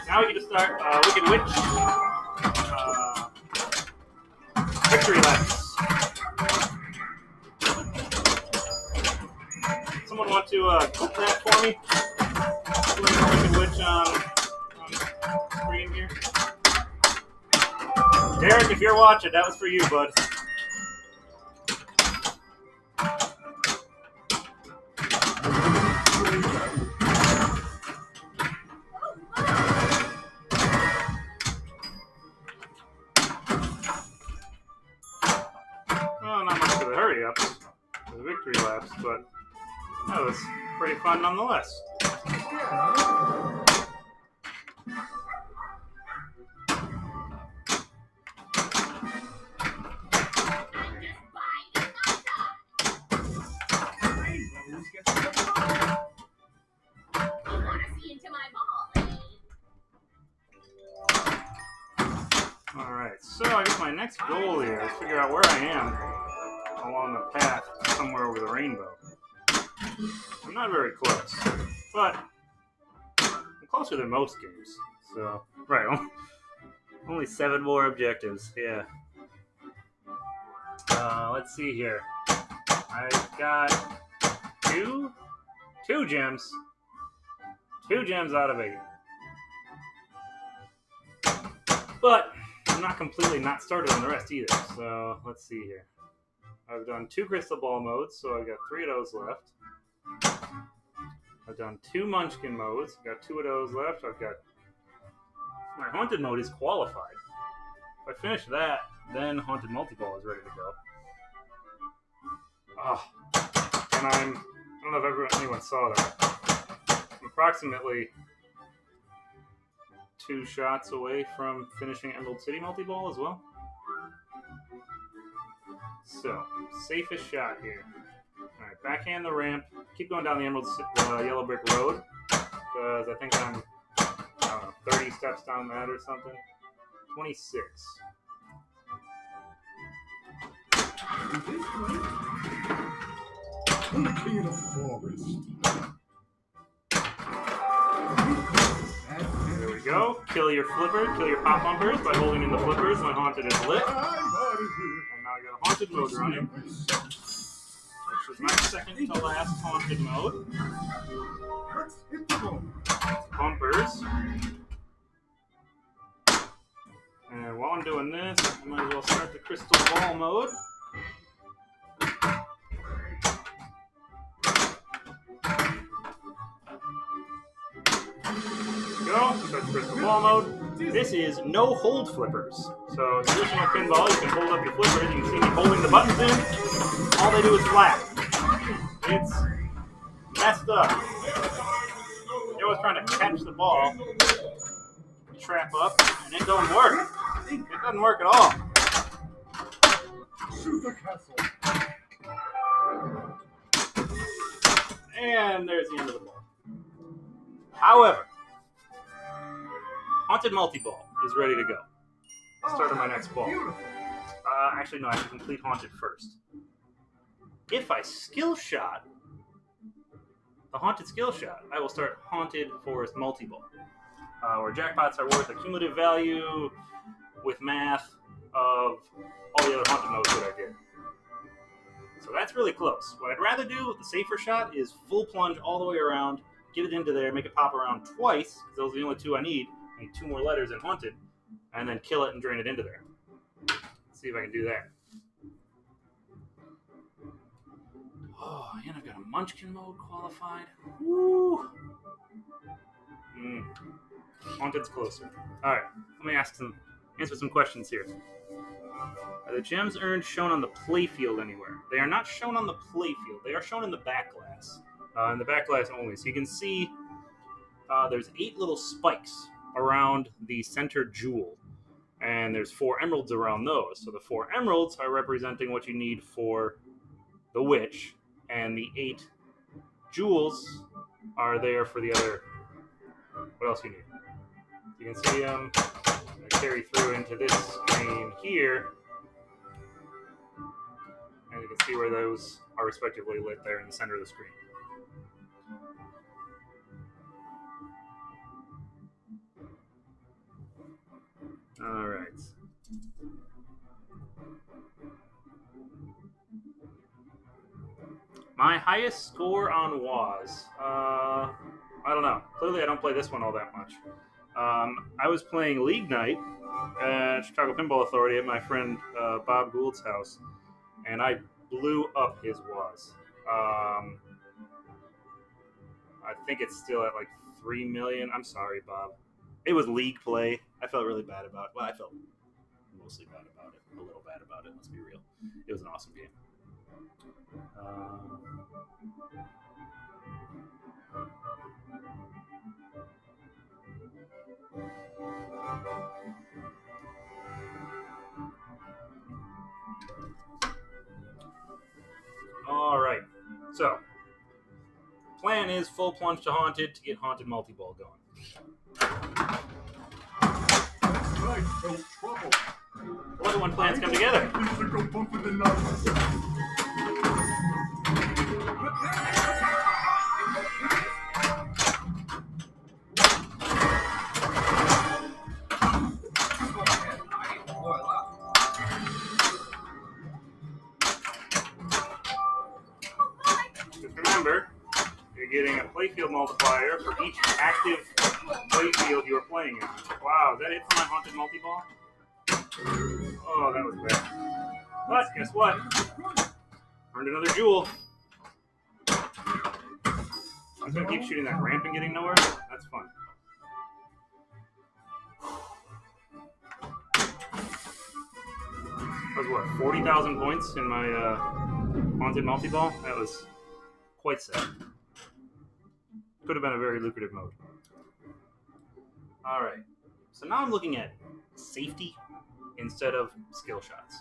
Now we get to start Wicked Witch victory laps. Someone want to clip that for me? Wicked Witch on screen here. Derek, if you're watching, that was for you, bud. Well, not much for the hurry-ups, the victory laps, but that was pretty fun nonetheless. Alright, so I guess my next goal here is figure out where I am along the path somewhere over the rainbow. I'm not very close, but I'm closer than most games. So, right, only 7 more objectives, yeah. Let's see here. I've got two gems. 2 gems out of 8. But I'm not completely not started on the rest either. So let's see here. I've done 2 crystal ball modes, so I've got 3 of those left. I've done 2 Munchkin modes, got 2 of those left. I've got my haunted mode is qualified. If I finish that, then haunted multi-ball is ready to go. And I don't know if anyone saw that. I'm approximately 2 shots away from finishing Emerald City multi-ball as well. So, safest shot here. Alright, backhand the ramp. Keep going down the Yellow Brick Road. Because I think I'm, I don't know, 30 steps down that or something. 26. I'm the king of the forest. There we go. Kill your pop bumpers by holding in the flippers when Haunted is lit. I'm out of here. And now I got a Haunted mode running. Which is my second to last Haunted mode. Let's hit the road. Bumpers. And while I'm doing this, I might as well start the Crystal Ball mode. Go, start the Crystal Ball mode. This is no hold flippers. So traditional pinball, you can hold up your flippers. You can see me holding the buttons in. All they do is flap. It's messed up. You're always trying to catch the ball, trap up, and it doesn't work. It doesn't work at all. Shoot the castle. And there's the end of the ball. However, Haunted Multi-Ball is ready to go. Start on my next ball. Actually, no, I should complete Haunted first. If I skill shot the Haunted skill shot, I will start Haunted Forest Multi-Ball, where jackpots are worth a cumulative value with math of all the other Haunted modes that I did. So that's really close. What I'd rather do with the safer shot is full plunge all the way around, get it into there, make it pop around twice, because those are the only 2 I need. I need 2 more letters in Haunted, and then kill it and drain it into there. Let's see if I can do that. Oh, and I've got a Munchkin Mode qualified. Woo! Haunted's closer. Alright, let me answer some questions here. Are the gems earned shown on the playfield anywhere? They are not shown on the playfield. They are shown in the back glass. In the back glass only. So you can see there's 8 little spikes around the center jewel. And there's 4 emeralds around those. So the 4 emeralds are representing what you need for the witch. And the 8 jewels are there for the other. What else you need? You can see them carry through into this screen here. And you can see where those are respectively lit there in the center of the screen. All right. My highest score on Waze. I don't know. Clearly, I don't play this one all that much. I was playing League Night at Chicago Pinball Authority at my friend Bob Gould's house, and I blew up his Waze. I think it's still at like 3 million. I'm sorry, Bob. It was league play. I felt really bad about it. Well, I felt mostly bad about it. A little bad about it, let's be real. It was an awesome game. All right. So, plan is full plunge to Haunted to get Haunted Multi-Ball going. Right, no trouble. What do when plans come together? You should go bump in the nuts. Just remember, you're getting a playfield multiplier for each active playfield you are playing in. Wow, is that it for my Haunted Multi-Ball? Oh, that was bad. But guess what? Earned another jewel. I'm gonna keep shooting that ramp and getting nowhere. That's fun. That was what, 40,000 points in my Haunted Multi-Ball? That was quite sad. Could have been a very lucrative mode. Alright. So now I'm looking at safety instead of skill shots.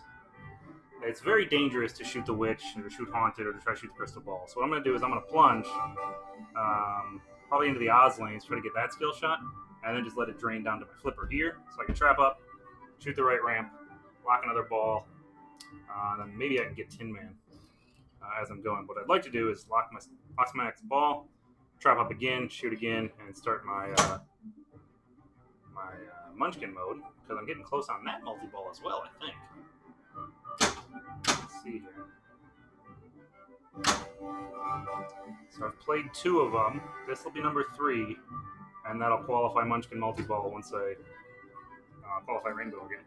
It's very dangerous to shoot the witch, or to shoot haunted, or to try to shoot the crystal ball. So what I'm going to do is I'm going to plunge, probably into the odds lanes, try to get that skill shot, and then just let it drain down to my flipper here, so I can trap up, shoot the right ramp, lock another ball, then maybe I can get Tin Man as I'm going. What I'd like to do is lock my next ball, trap up again, shoot again, and start my Munchkin mode, because I'm getting close on that multi-ball as well, I think. Let's see here. So I've played 2 of them. This will be number 3, and that'll qualify Munchkin multi-ball once I qualify Rainbow again.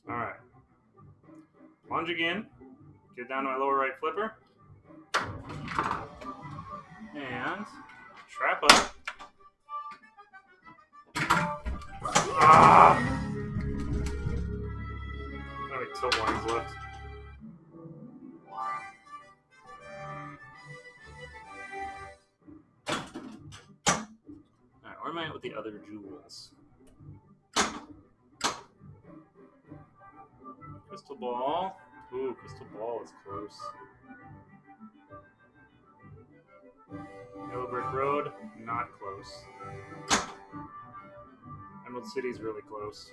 Alright. Plunge again. Get down to my lower right flipper. And trap up. Ah! Only 2 lines left. Alright, where am I at with the other jewels? Crystal ball. Ooh, crystal ball is close. Yellow Brick Road, not close. Emerald City's really close.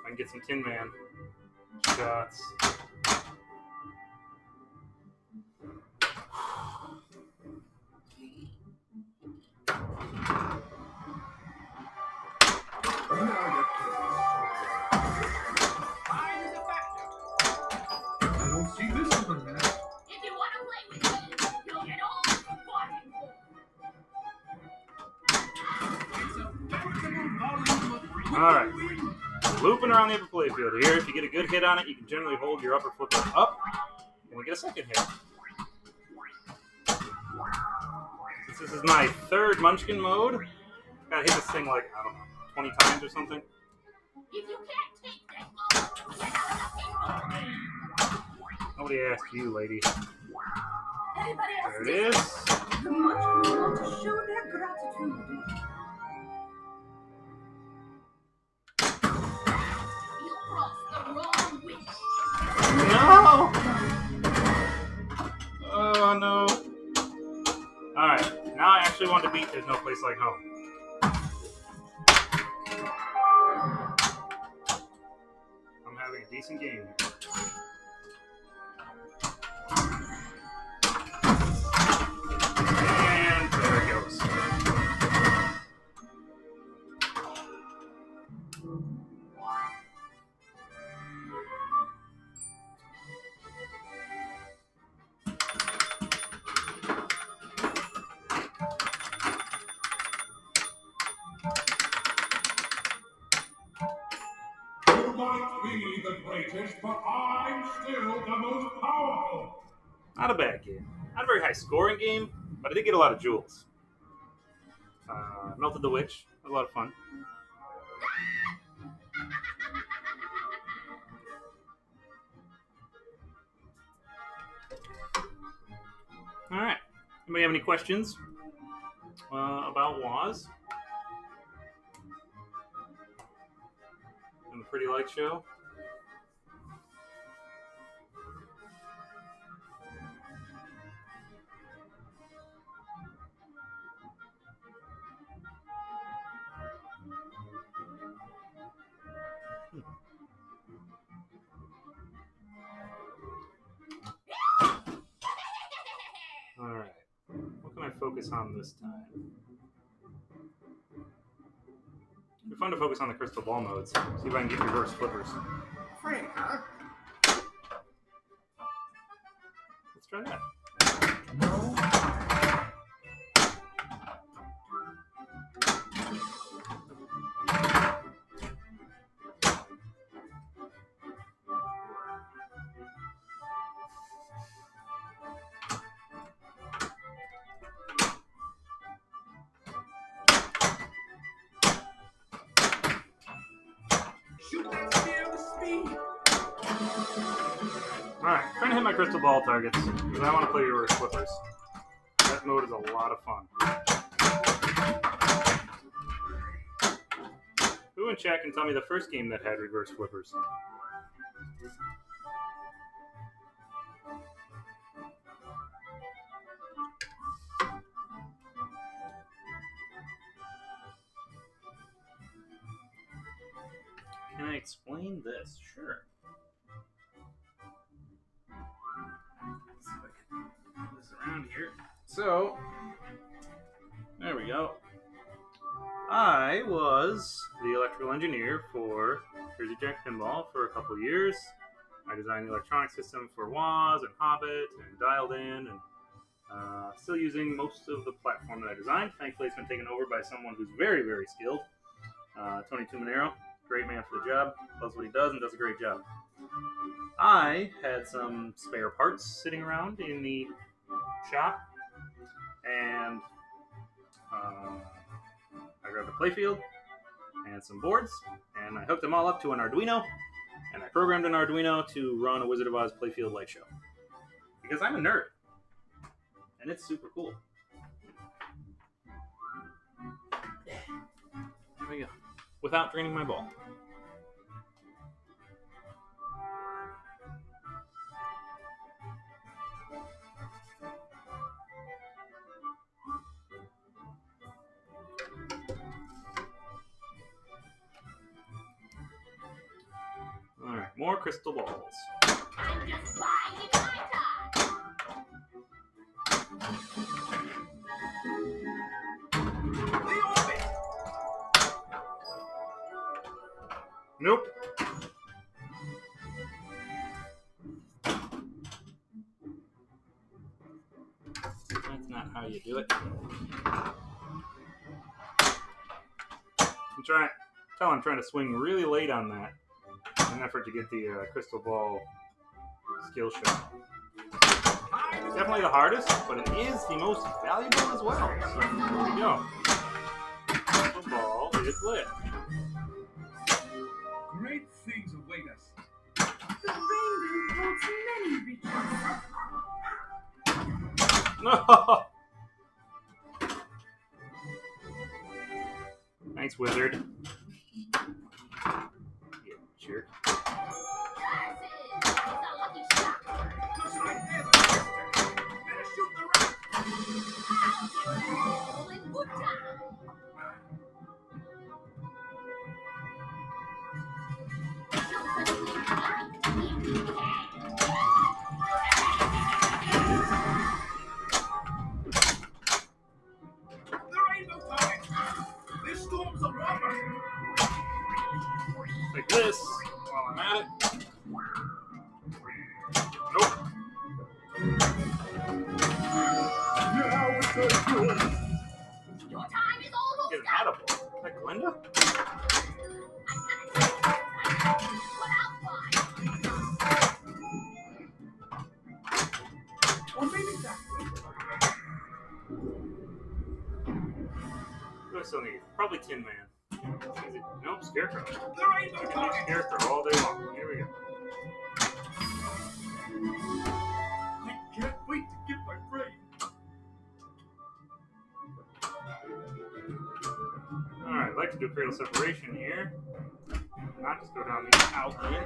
I can get some Tin Man shots. Alright. Looping around the upper playfield here. If you get a good hit on it, you can generally hold your upper flipper up, and we get a second hit. Since this is my 3rd Munchkin mode, gotta hit this thing like, I don't know, 20 times or something. If you can't take that ball, get out of the table. Nobody asked you, lady. Everybody else There it is. The Munchkins want to show their gratitude. You crossed the wrong witch. No! Oh, no. Alright, now I actually want to beat There's No Place Like Home. I'm having a decent game here. And there it goes. You might be the greatest, but I'm still the most powerful. Not a bad game. Not a very high scoring game, but I did get a lot of jewels. Melted the Witch. It was a lot of fun. Alright. Anybody have any questions about Waze? And the Pretty Light Show? Alright. What can I focus on this time? It'd be fun to focus on the crystal ball modes. See if I can get reverse flippers. Frank, huh? Let's try that. No. Alright, trying to hit my crystal ball targets, because I want to play reverse flippers. That mode is a lot of fun. Who in chat can tell me the first game that had reverse flippers? Can I explain this? Sure. Let's see if I can move this around here. So, there we go. I was the electrical engineer for Jersey Jack Pinball for a couple years. I designed the electronic system for Waze and Hobbit and Dialed In, and still using most of the platform that I designed. Thankfully, it's been taken over by someone who's very, very skilled. Tony Tumanero, great man for the job, loves what he does and does a great job. I had some spare parts sitting around in the shop, and I grabbed a playfield and some boards, and I hooked them all up to an Arduino, and I programmed an Arduino to run a Wizard of Oz playfield light show. Because I'm a nerd, and it's super cool. There we go. Without draining my ball. Alright, more crystal balls. I'm just buying my time. The orbit. Nope. That's not how you do it. I'm trying to swing really late on that in an effort to get the crystal ball skill shot. It's definitely the hardest, but it is the most valuable as well. So there we go. The ball is lit. Great things await us. The rainbow holds many riches. No. Thanks, wizard. You jerk. It's a lucky shot. Looks like there's a twister. Better shoot the rat. I'll give you all in good time. The rainbow target. This storm's a robber. Like this while I'm at it. Nope. Now it's a good. Your time is almost Get an up. attaboy. Is that Glinda? Or maybe that. What do I still need? Probably Tin Man. Nope, Scarecrow. The rainbow I can use target. Scarecrow all day long. Here we go. I can't wait to get my brain. Alright, I'd like to do cradle separation here. Not just go down the outlet.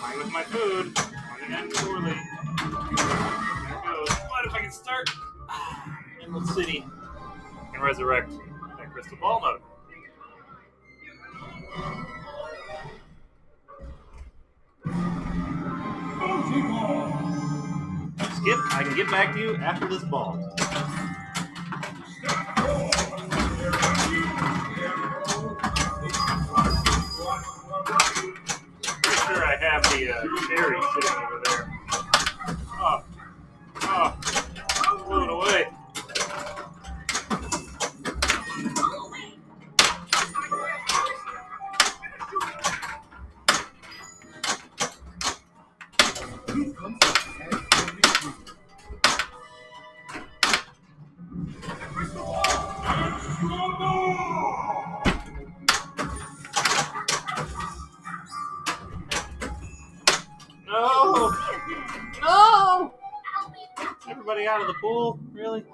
Fine with my food. Running in poorly. There it goes. What if I can start Emerald City and resurrect that crystal ball mode? Skip, I can get back to you after this ball. Pretty sure I have the cherry sitting over there. Oh, blown away. already out of the pool? Really?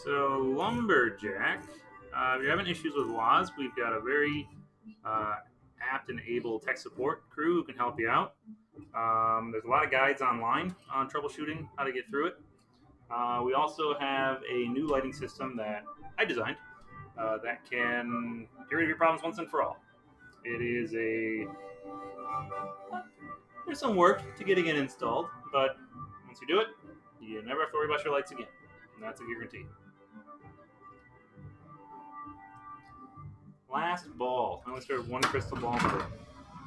So, Lumberjack, if you're having issues with Waze, we've got a very apt and able tech support crew who can help you out. There's a lot of guides online on troubleshooting how to get through it. We also have a new lighting system that I designed that can get rid of your problems once and for all. It is there's some work to getting it installed, but once you do it, you never have to worry about your lights again. And that's a guarantee. Last ball. I only started one crystal ball today.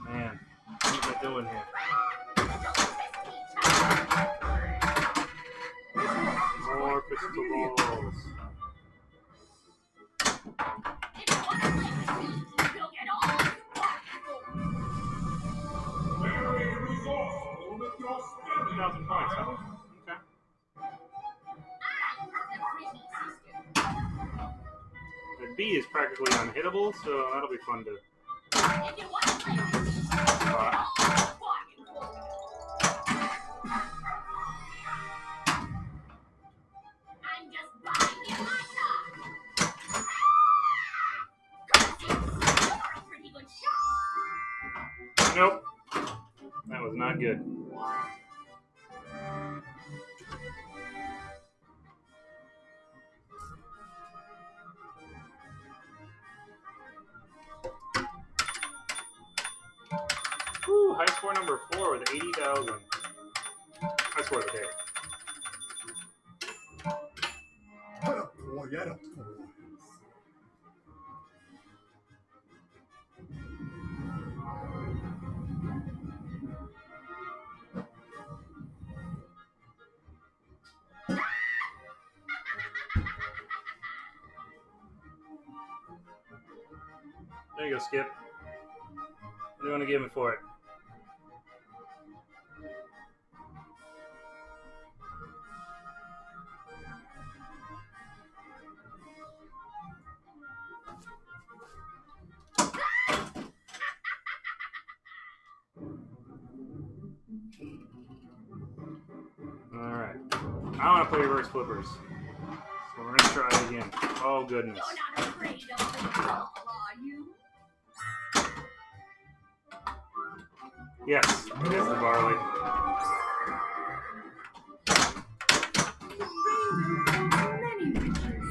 Man, what am I doing here? More crystal balls. Very resourceful with your spending. 2,000 points, huh? Okay. The B is practically unhittable, so that'll be fun to spot. I'm just buying you my time. You're a pretty good shot. Nope. That was not good. Woo, high score number 4 with 80,000. High score of the day. Attaboy, attaboy. There you go, Skip. What do you want to give me for it? Alright. I want to play reverse flippers. So we're going to try it again. Oh, goodness. You're not afraid of the ball, are you? Yes, it is the barley. Many riches.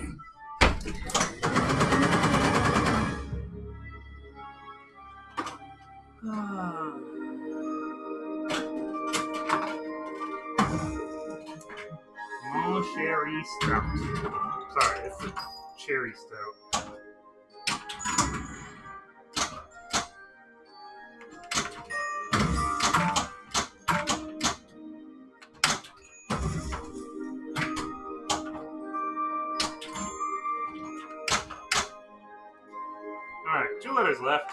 Small sherry stout. Sorry, it's the cherry stout. Alright, 2 letters left.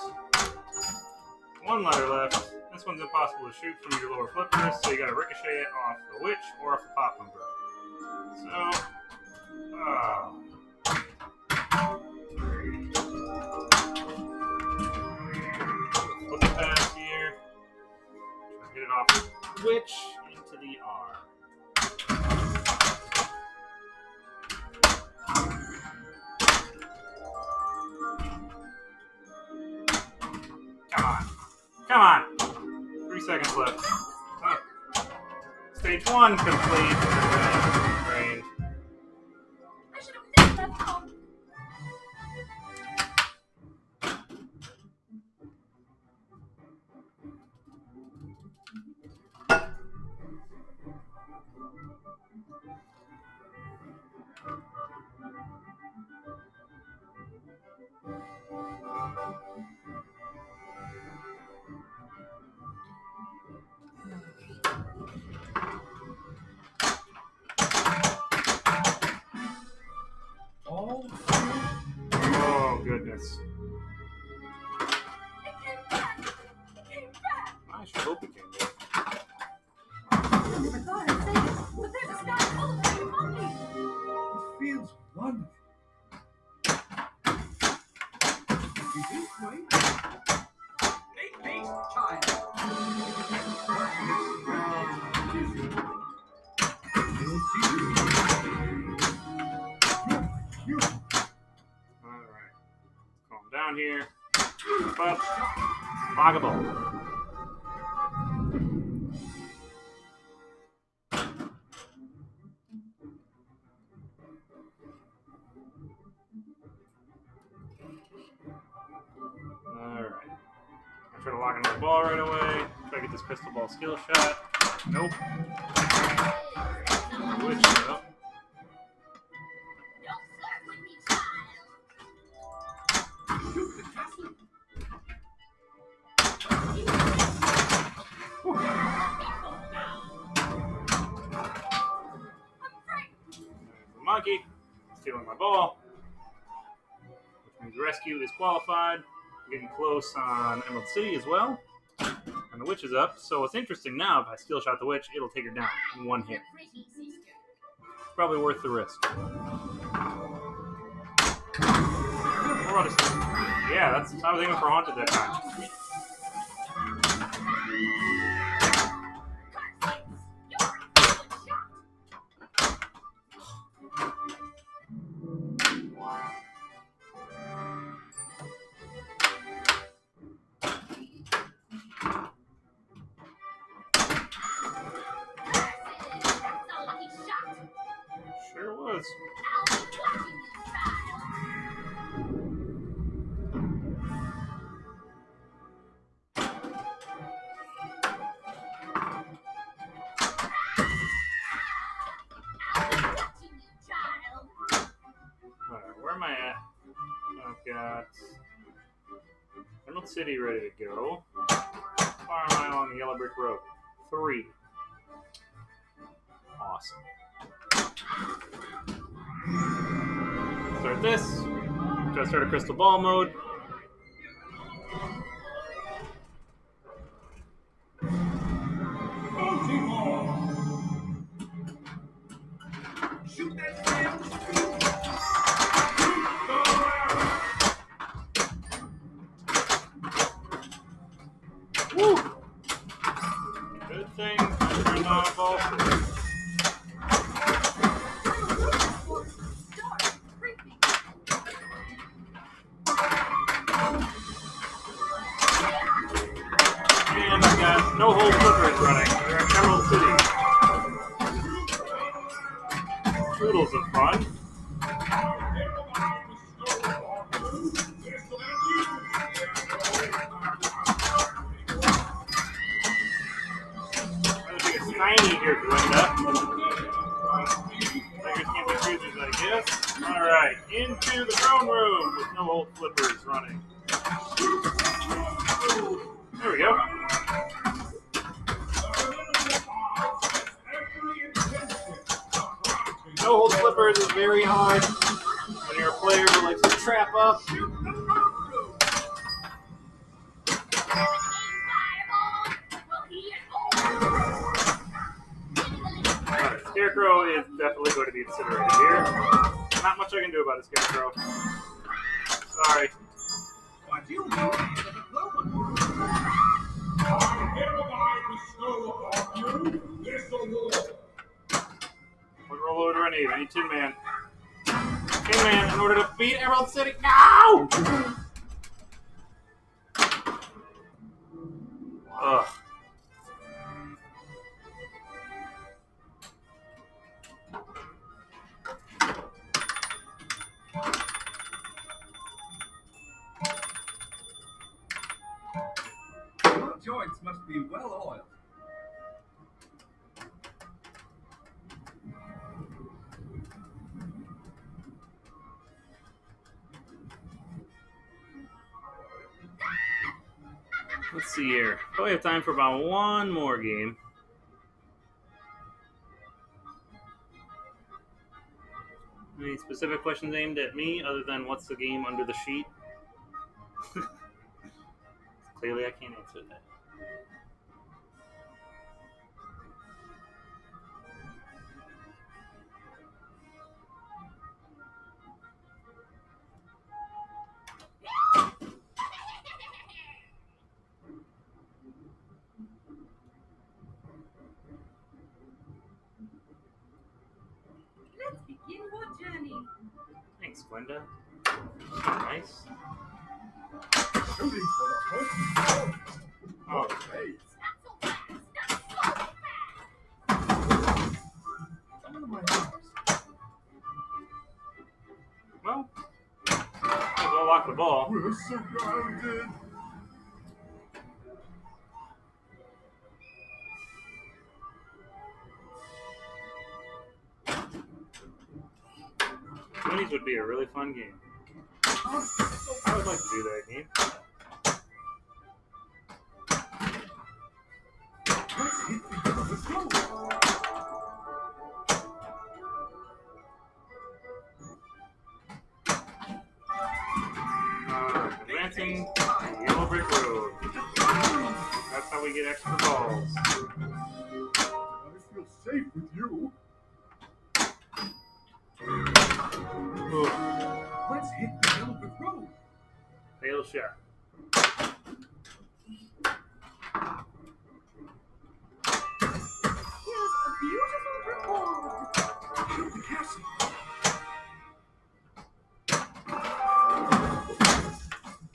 1 letter left. This one's impossible to shoot from your lower flippers, so you gotta ricochet it off the witch or off the pop number. So, flip it past here. Try to hit it off the witch into the R. Come on. Come on. 3 seconds left. Stage 1 complete. Range. I should have never left home. All Oh, goodness. goodness. It came back! It came back! I should hope it came back. I never thought I'd say this, but there's a sky full of pretty monkeys! It feels wonderful. This way. Make haste, child. Alright. Calm down here. Step up. Log a ball. Alright. I try to lock into the ball right away. Try to get this crystal ball skill shot. Nope. Which up. Don't flirt with me, child. Shoot the castle. There's the monkey stealing my ball, which means rescue is qualified. We're getting close on Emerald City as well. And the witch is up. So what's interesting now, if I skill shot the witch, it'll take her down in one hit. Pretty sister. Probably worth the risk. Yeah, that's I was aiming for haunted that time. That's a lucky shot. Sure was. I'll be watching you, child. I'll be watching you, child. Alright, where am I at? I've got Emerald City ready to go. How far am I along the yellow brick road? 3. Awesome. Start this. Try to start a crystal ball mode. Multi-ball. Shoot that damn screw. Woo! Good thing I turned on a ball flip. Start creeping! And I've got no hole flippers running. They're in Emerald City. Toodles of fun. I think it's tiny here to end up. Beggars can't be choosers, I guess. Alright, into the throne room with no hole flippers running. There we go. No hold flippers is very hard when you're a player who likes to trap up. Alright, Scarecrow is definitely going to be incinerated here. Not much I can do about it, Scarecrow. Sorry. What you do is a diploma. What roll over do I need? I need Tin Man. Tin Man in order to beat Emerald City. No! Ugh. Your joints must be well oiled. Let's see here. Probably have time for about one more game. Any specific questions aimed at me other than what's the game under the sheet? Clearly, I can't answer that. Let's begin our journey. Thanks, Glenda. Nice. Shooting for the hook. Oh, Hey, Not so fast! Not so fast! come into my house. well, might as well lock the ball. We're surrounded. Goonies would be a really fun game. I would like to do that game. Let's hit the let's go. Advancing Yellow Brick Road. That's how we get extra balls. I feel safe with you. Ooh, Let's hit the yellow brick road. fail shot. Here's a beautiful reward. Shoot the castle.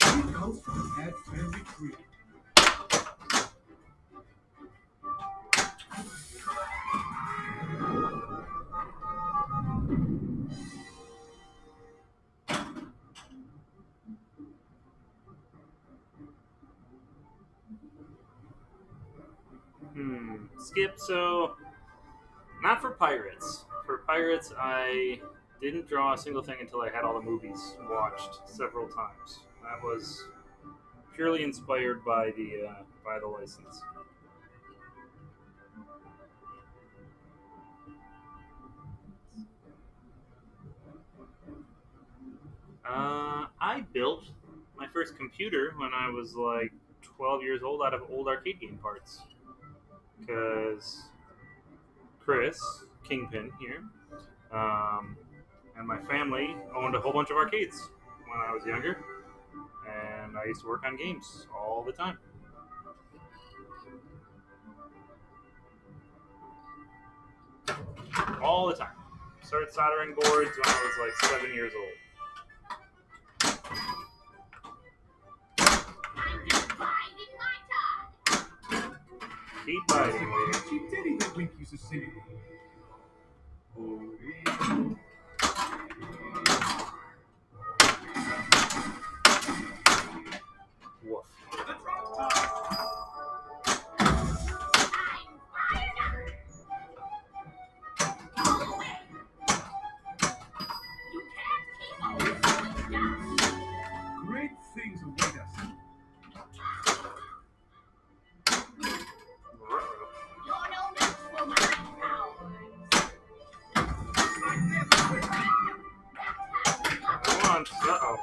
It comes from the Mad Family Tree. Skip, so not for pirates. For pirates, I didn't draw a single thing until I had all the movies watched several times. That was purely inspired by the license. I built my first computer when I was like 12 years old out of old arcade game parts. Because Chris, Kingpin here, and my family owned a whole bunch of arcades when I was younger. And I used to work on games all the time. All the time. Started soldering boards when I was like 7 years old. I'm just biding my time! Keep biting, lady. Cheap Diddy that Wink used to sing. Woof. Let's rock time. I'm fired up! All the way! You can't keep on slowing down! Great things await us. You're no match for my powers! Come on. Uh-oh.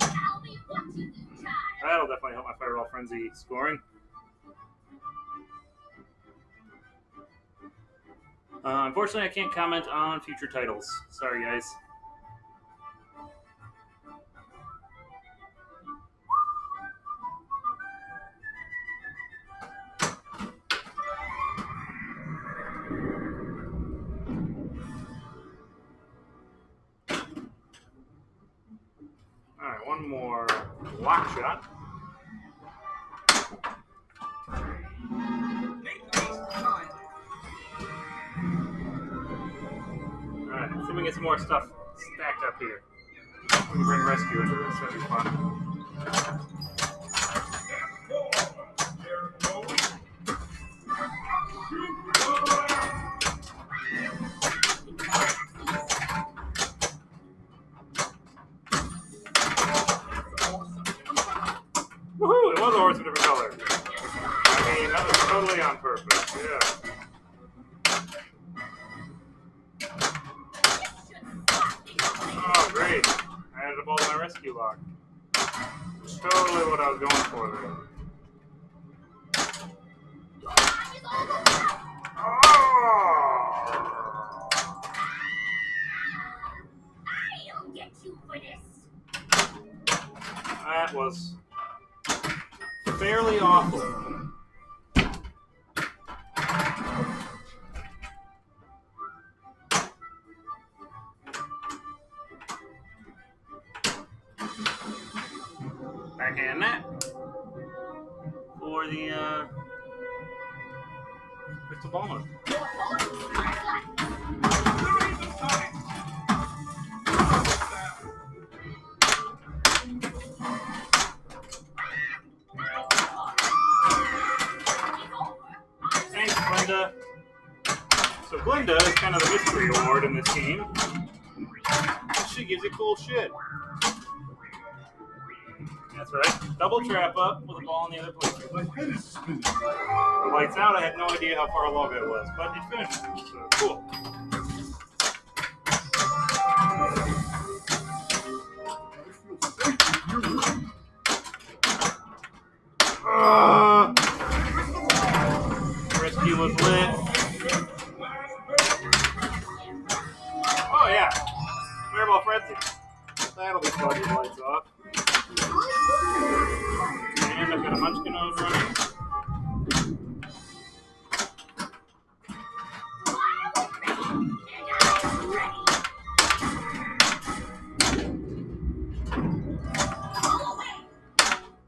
I'll be watching you, child! That'll definitely help my Fireball Frenzy scoring. Unfortunately, I can't comment on future titles. Sorry, guys. Alright, one more lock shot. Alright, let's see if we can get some more stuff stacked up here. We can bring rescue into this, that'd be fun. Woohoo! It was a horse of a different color. I mean, that was totally on purpose, yeah. rescue lock. Totally what I was going for there. I'll get you for this. That was fairly awful. Backhand that for the crystal ball mode. Thanks, Glinda. So Glinda is kind of the mystery award in this team. She gives you cool shit. That's right. Double trap up with a ball in the other place. My head is spinning. The lights out. I had no idea how far along it was, but it finished. So cool. Rescue was lit. Oh yeah, Fireball Frenzy. That'll be fun. The lights off. And I've got a Munchkin Mode running.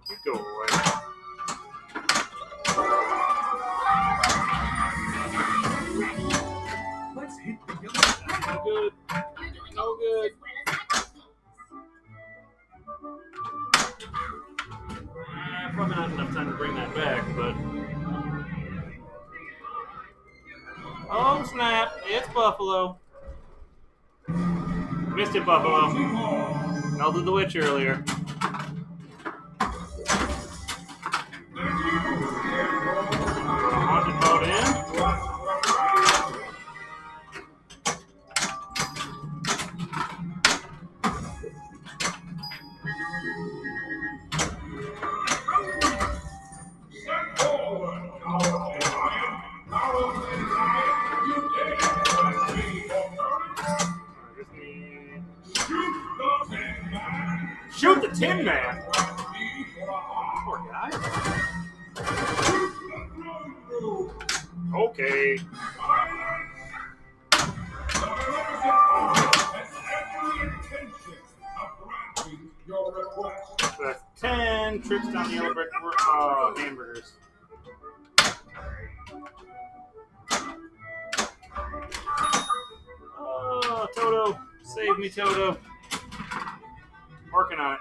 You go away. Let's hit the yellow. No good. No good. Probably not enough time to bring that back, but... Oh, snap. It's Buffalo. Missed it, Buffalo. Melted the witch earlier. Haunted mode in. Shoot the Tin Man! Poor guy. Okay. So that's 10 trips down the yellow brick hamburgers. Oh, Toto. Save me, Toto. Working on it.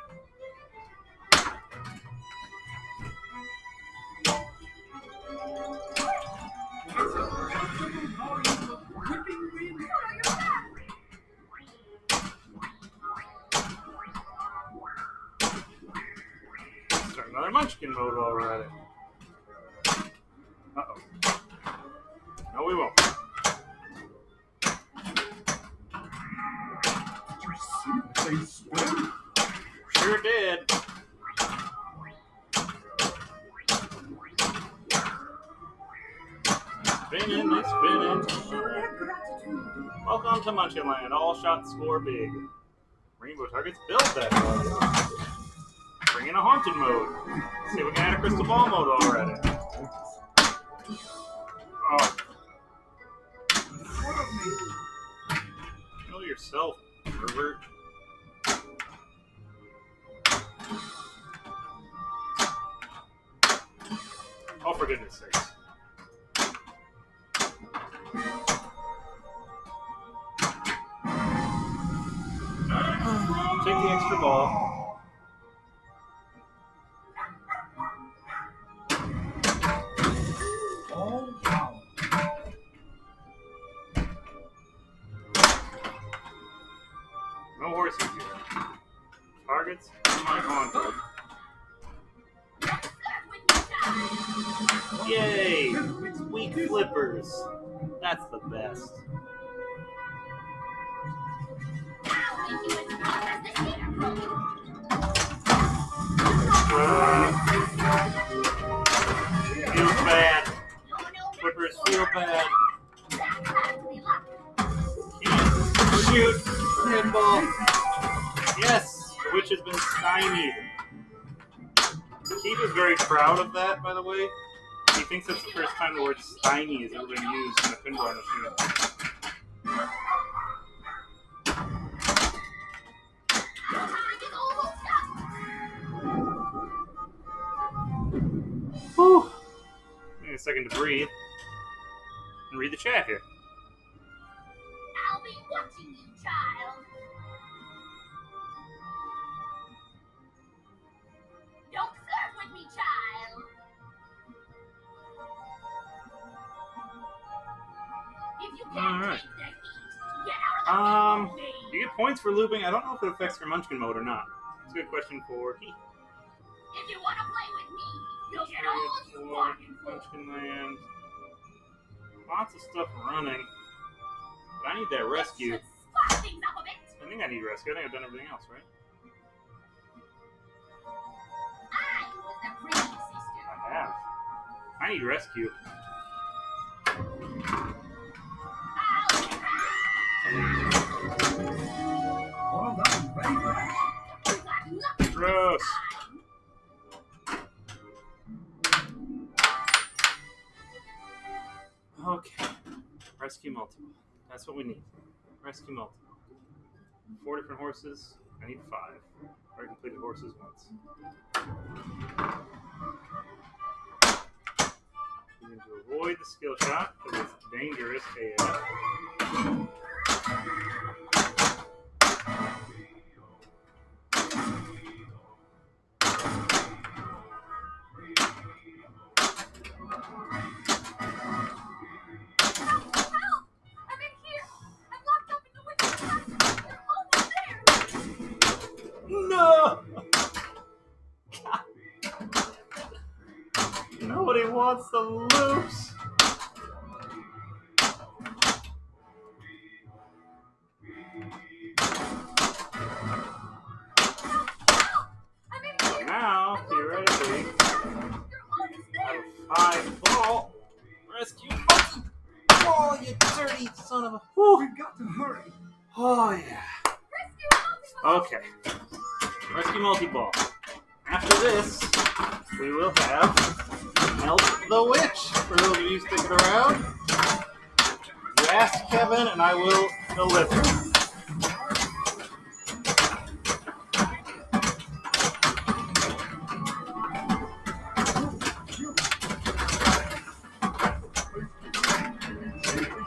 Start another Munchkin Mode already. Uh-oh. No, we won't. They swim? Sure did. Spinning, they spinning. Welcome to Munchkin Land. All shots score big. Rainbow targets build that mode. Bring in a haunted mode. See if we can add a crystal ball mode already. Oh. Kill yourself, pervert. Oh, for goodness sakes. Take the extra ball. Oh, wow. No horses here. Targets on my haunted. Yay! Weak flippers. That's the best. Keith is very proud of that, by the way. He thinks it's the first time the word Steiny has ever been used in a pinball machine. Whew. Need a second to breathe and read the chat here. I'll be watching you, child. Don't flirt with me, child. If you can't Alright. take the heat, get out of the way. You get points for looping. I don't know if it affects your Munchkin mode or not. It's a good question for Heath. If you want to play with me, you'll get all you want. Munchkin Land. Lots of stuff running. But I need that rescue. Let's just spice things up a bit. I think I need rescue. I think I've done everything else, right? I was the pretty sister. I have. I need rescue. All done. Ready for action. You got nothing Gross. this time. Okay. Rescue multiple. That's what we need. Rescue multiple. 4 different horses. I need 5. I completed horses once. We need to avoid the skill shot because it's dangerous AF. No! Nobody wants the loops. Now, theoretically, out of 5 ball, rescue monkey ball, you dirty son of a. Whew. We've got to hurry. Oh yeah. Okay. Rescue multi-ball. After this, we will have Melt the Witch. For those of you sticking around, you ask Kevin and I will deliver.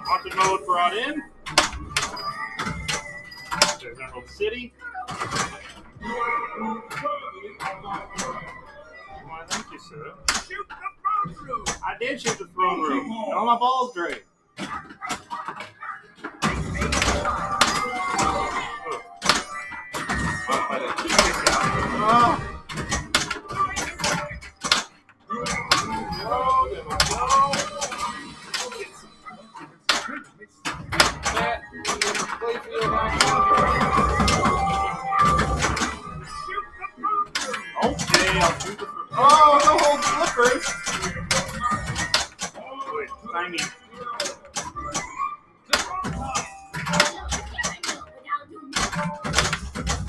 Haunted mode brought in. There's Emerald City. Why, thank you, sir. Shoot the throne room. I did shoot the throne room. And all my balls drained. Oh. Okay, I'll shoot the first. Oh, the whole flippers! Wait, timing.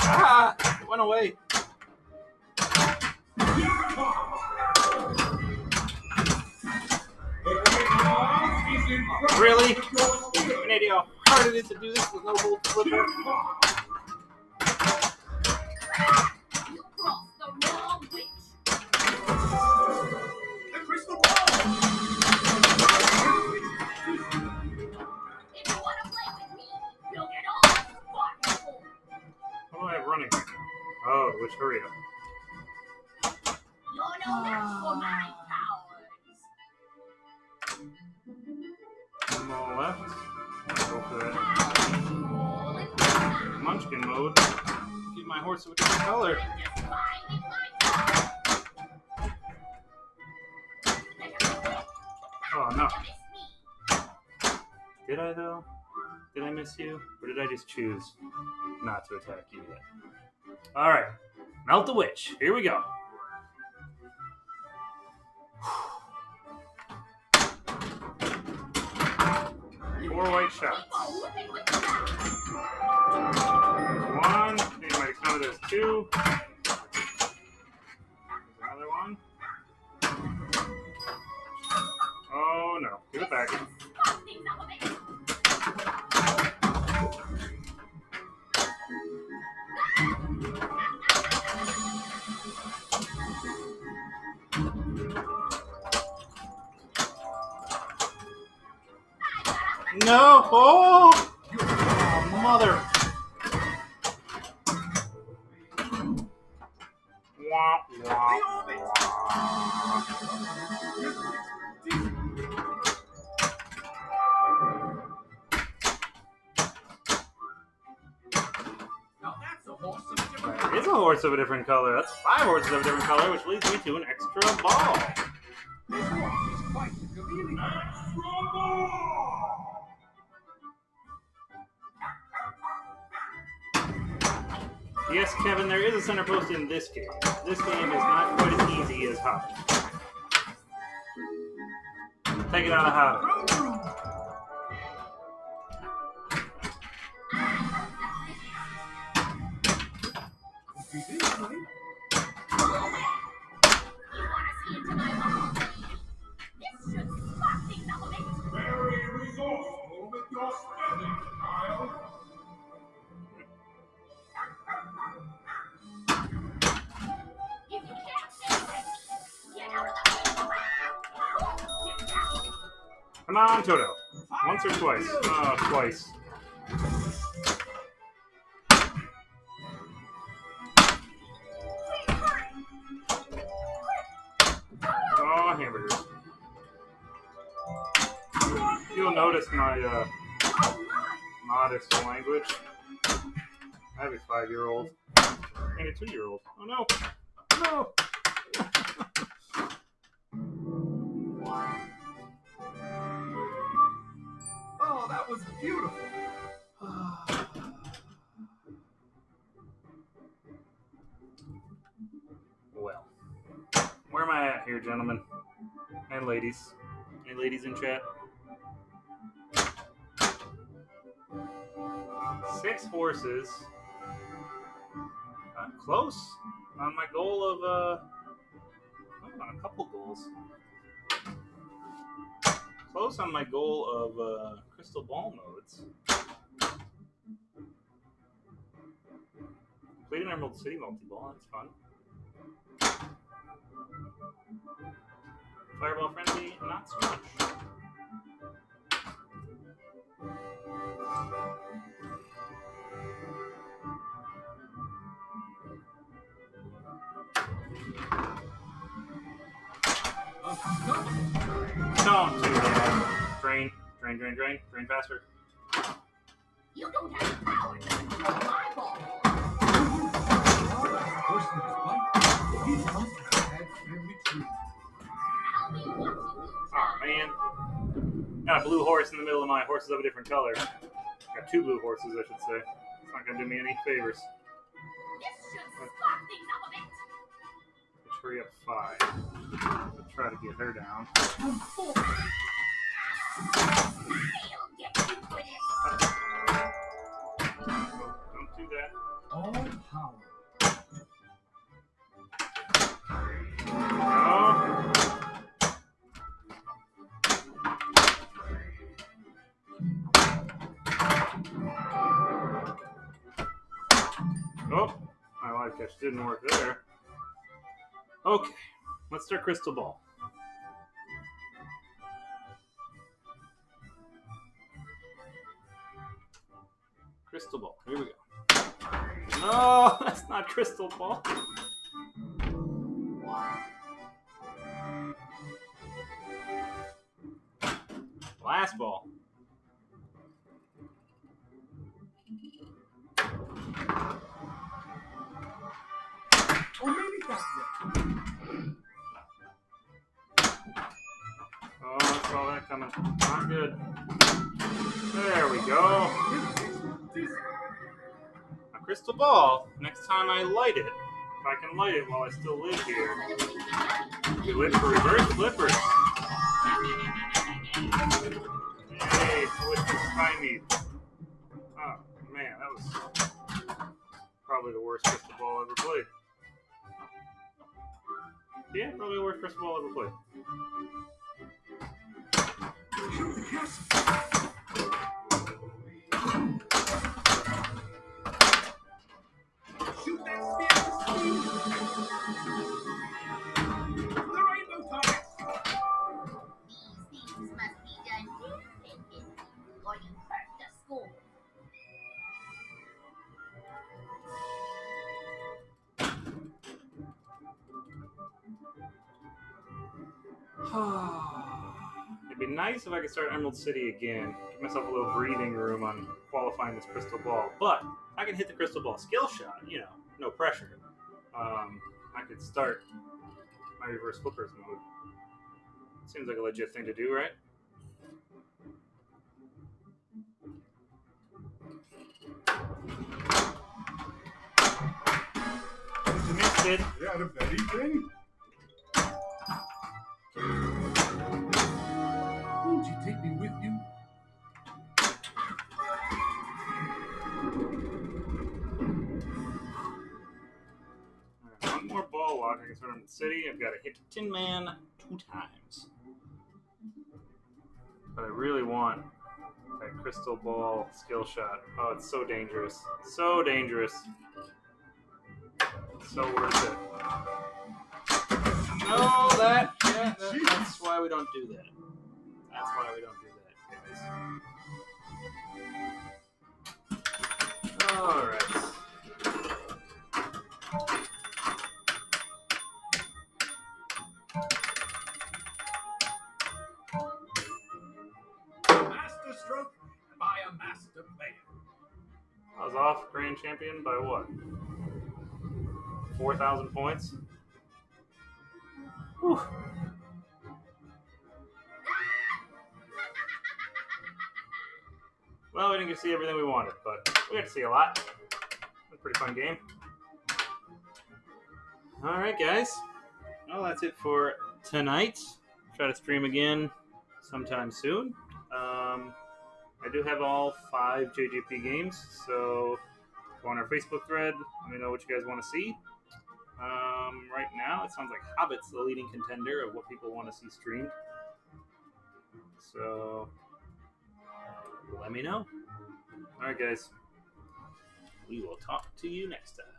Ah! It went away. Really? You have an idea how hard it is to do this with no whole flipper? You crossed the wrong witch. The crystal ball. If you want to play with me, you'll get all you want for. What do I have running? Oh, which hurry up. You're no match for my powers. One more left. Go for that. All in my Munchkin mode. Give my horse a different color. I'm just biding my time. Oh no. Miss me. Did I though? Did I miss you? Or did I just choose not to attack you yet? Alright. Melt the Witch. Here we go. Four white shots. Oh, look at what you got. One. You might count it as 2. There's another one. No! Oh! Mother! Wah, wah, wah. Now that's a horse of a different There is a horse of a different color. That's 5 horses of a different color, which leads me to an extra ball. This horse is quite the chameleon. Extra ball! Yes, Kevin, there is a center post in this game. This game is not quite as easy as Hobby. Take it out of Hobby. See this, right? You wanna see into my ball? This should spark things up a bit. Very resourceful with your spelling, child. If you can't take it, get out of the way. Get down. Come on, Toto. Once or twice? Oh, twice. Please hurry. Oh, hamburgers. You'll notice my Oh my. modest language. I have a 5-year-old and a 2-year-old. Oh no! No! Oh, that was beautiful. Well, where am I at here, gentlemen and ladies? Any ladies in chat? 6 horses. Close on my goal of on a couple goals. Close on my goal of crystal ball modes. Played an Emerald City multi-ball. That's fun. Fireball Frenzy, not so much. Don't do that. Drain, drain, drain, drain, drain faster. You don't have the power to control my ball. Horse in his life. He must have had family tree. I'll be watching you. Oh man. Got a blue horse in the middle of my horses of a different color. Got 2 blue horses, I should say. It's not gonna do me any favors. This should spark things up a bit. Let's hurry up 5. Let's try to get her down. I'll get you for this. Don't do that. All power. No. Oh, my live catch didn't work there. Okay, let's start crystal ball. Crystal ball. Here we go. No, that's not crystal ball. Last ball. Or maybe that way. Oh, I saw that coming. Not good. There we go. A crystal ball. Next time I light it, if I can light it while I still live here, we live for reverse flippers. Hey, twisted stymied. Oh man, that was probably the worst crystal ball ever played. Yeah, probably the worst crystal ball ever played. Shoot the castle. Shoot that spear to speed. To the right. It'd be nice if I could start Emerald City again. Give myself a little breathing room on qualifying this crystal ball. But I can hit the crystal ball skill shot, you know, no pressure. I could start my reverse flippers mode. Seems like a legit thing to do, right? You missed it. You out of anything? Won't you take me with you? Alright, one more ball lock. I can start on the city. I've got to hit Tin Man 2 times. But I really want that crystal ball skill shot. Oh, it's so dangerous. So dangerous. So worth it. No, that's why we don't do that. That's why we don't do that, guys. Alright. Master stroke by a master player. I was off Grand Champion by what? 4,000 points? Whew. Well, we didn't get to see everything we wanted, but we got to see a lot. It was a pretty fun game. Alright, guys. Well, that's it for tonight. Try to stream again sometime soon. I do have all 5 JGP games, so go on our Facebook thread. Let me know what you guys want to see. Right now, it sounds like Hobbit's the leading contender of what people want to see streamed. So, let me know. Alright, guys. We will talk to you next time.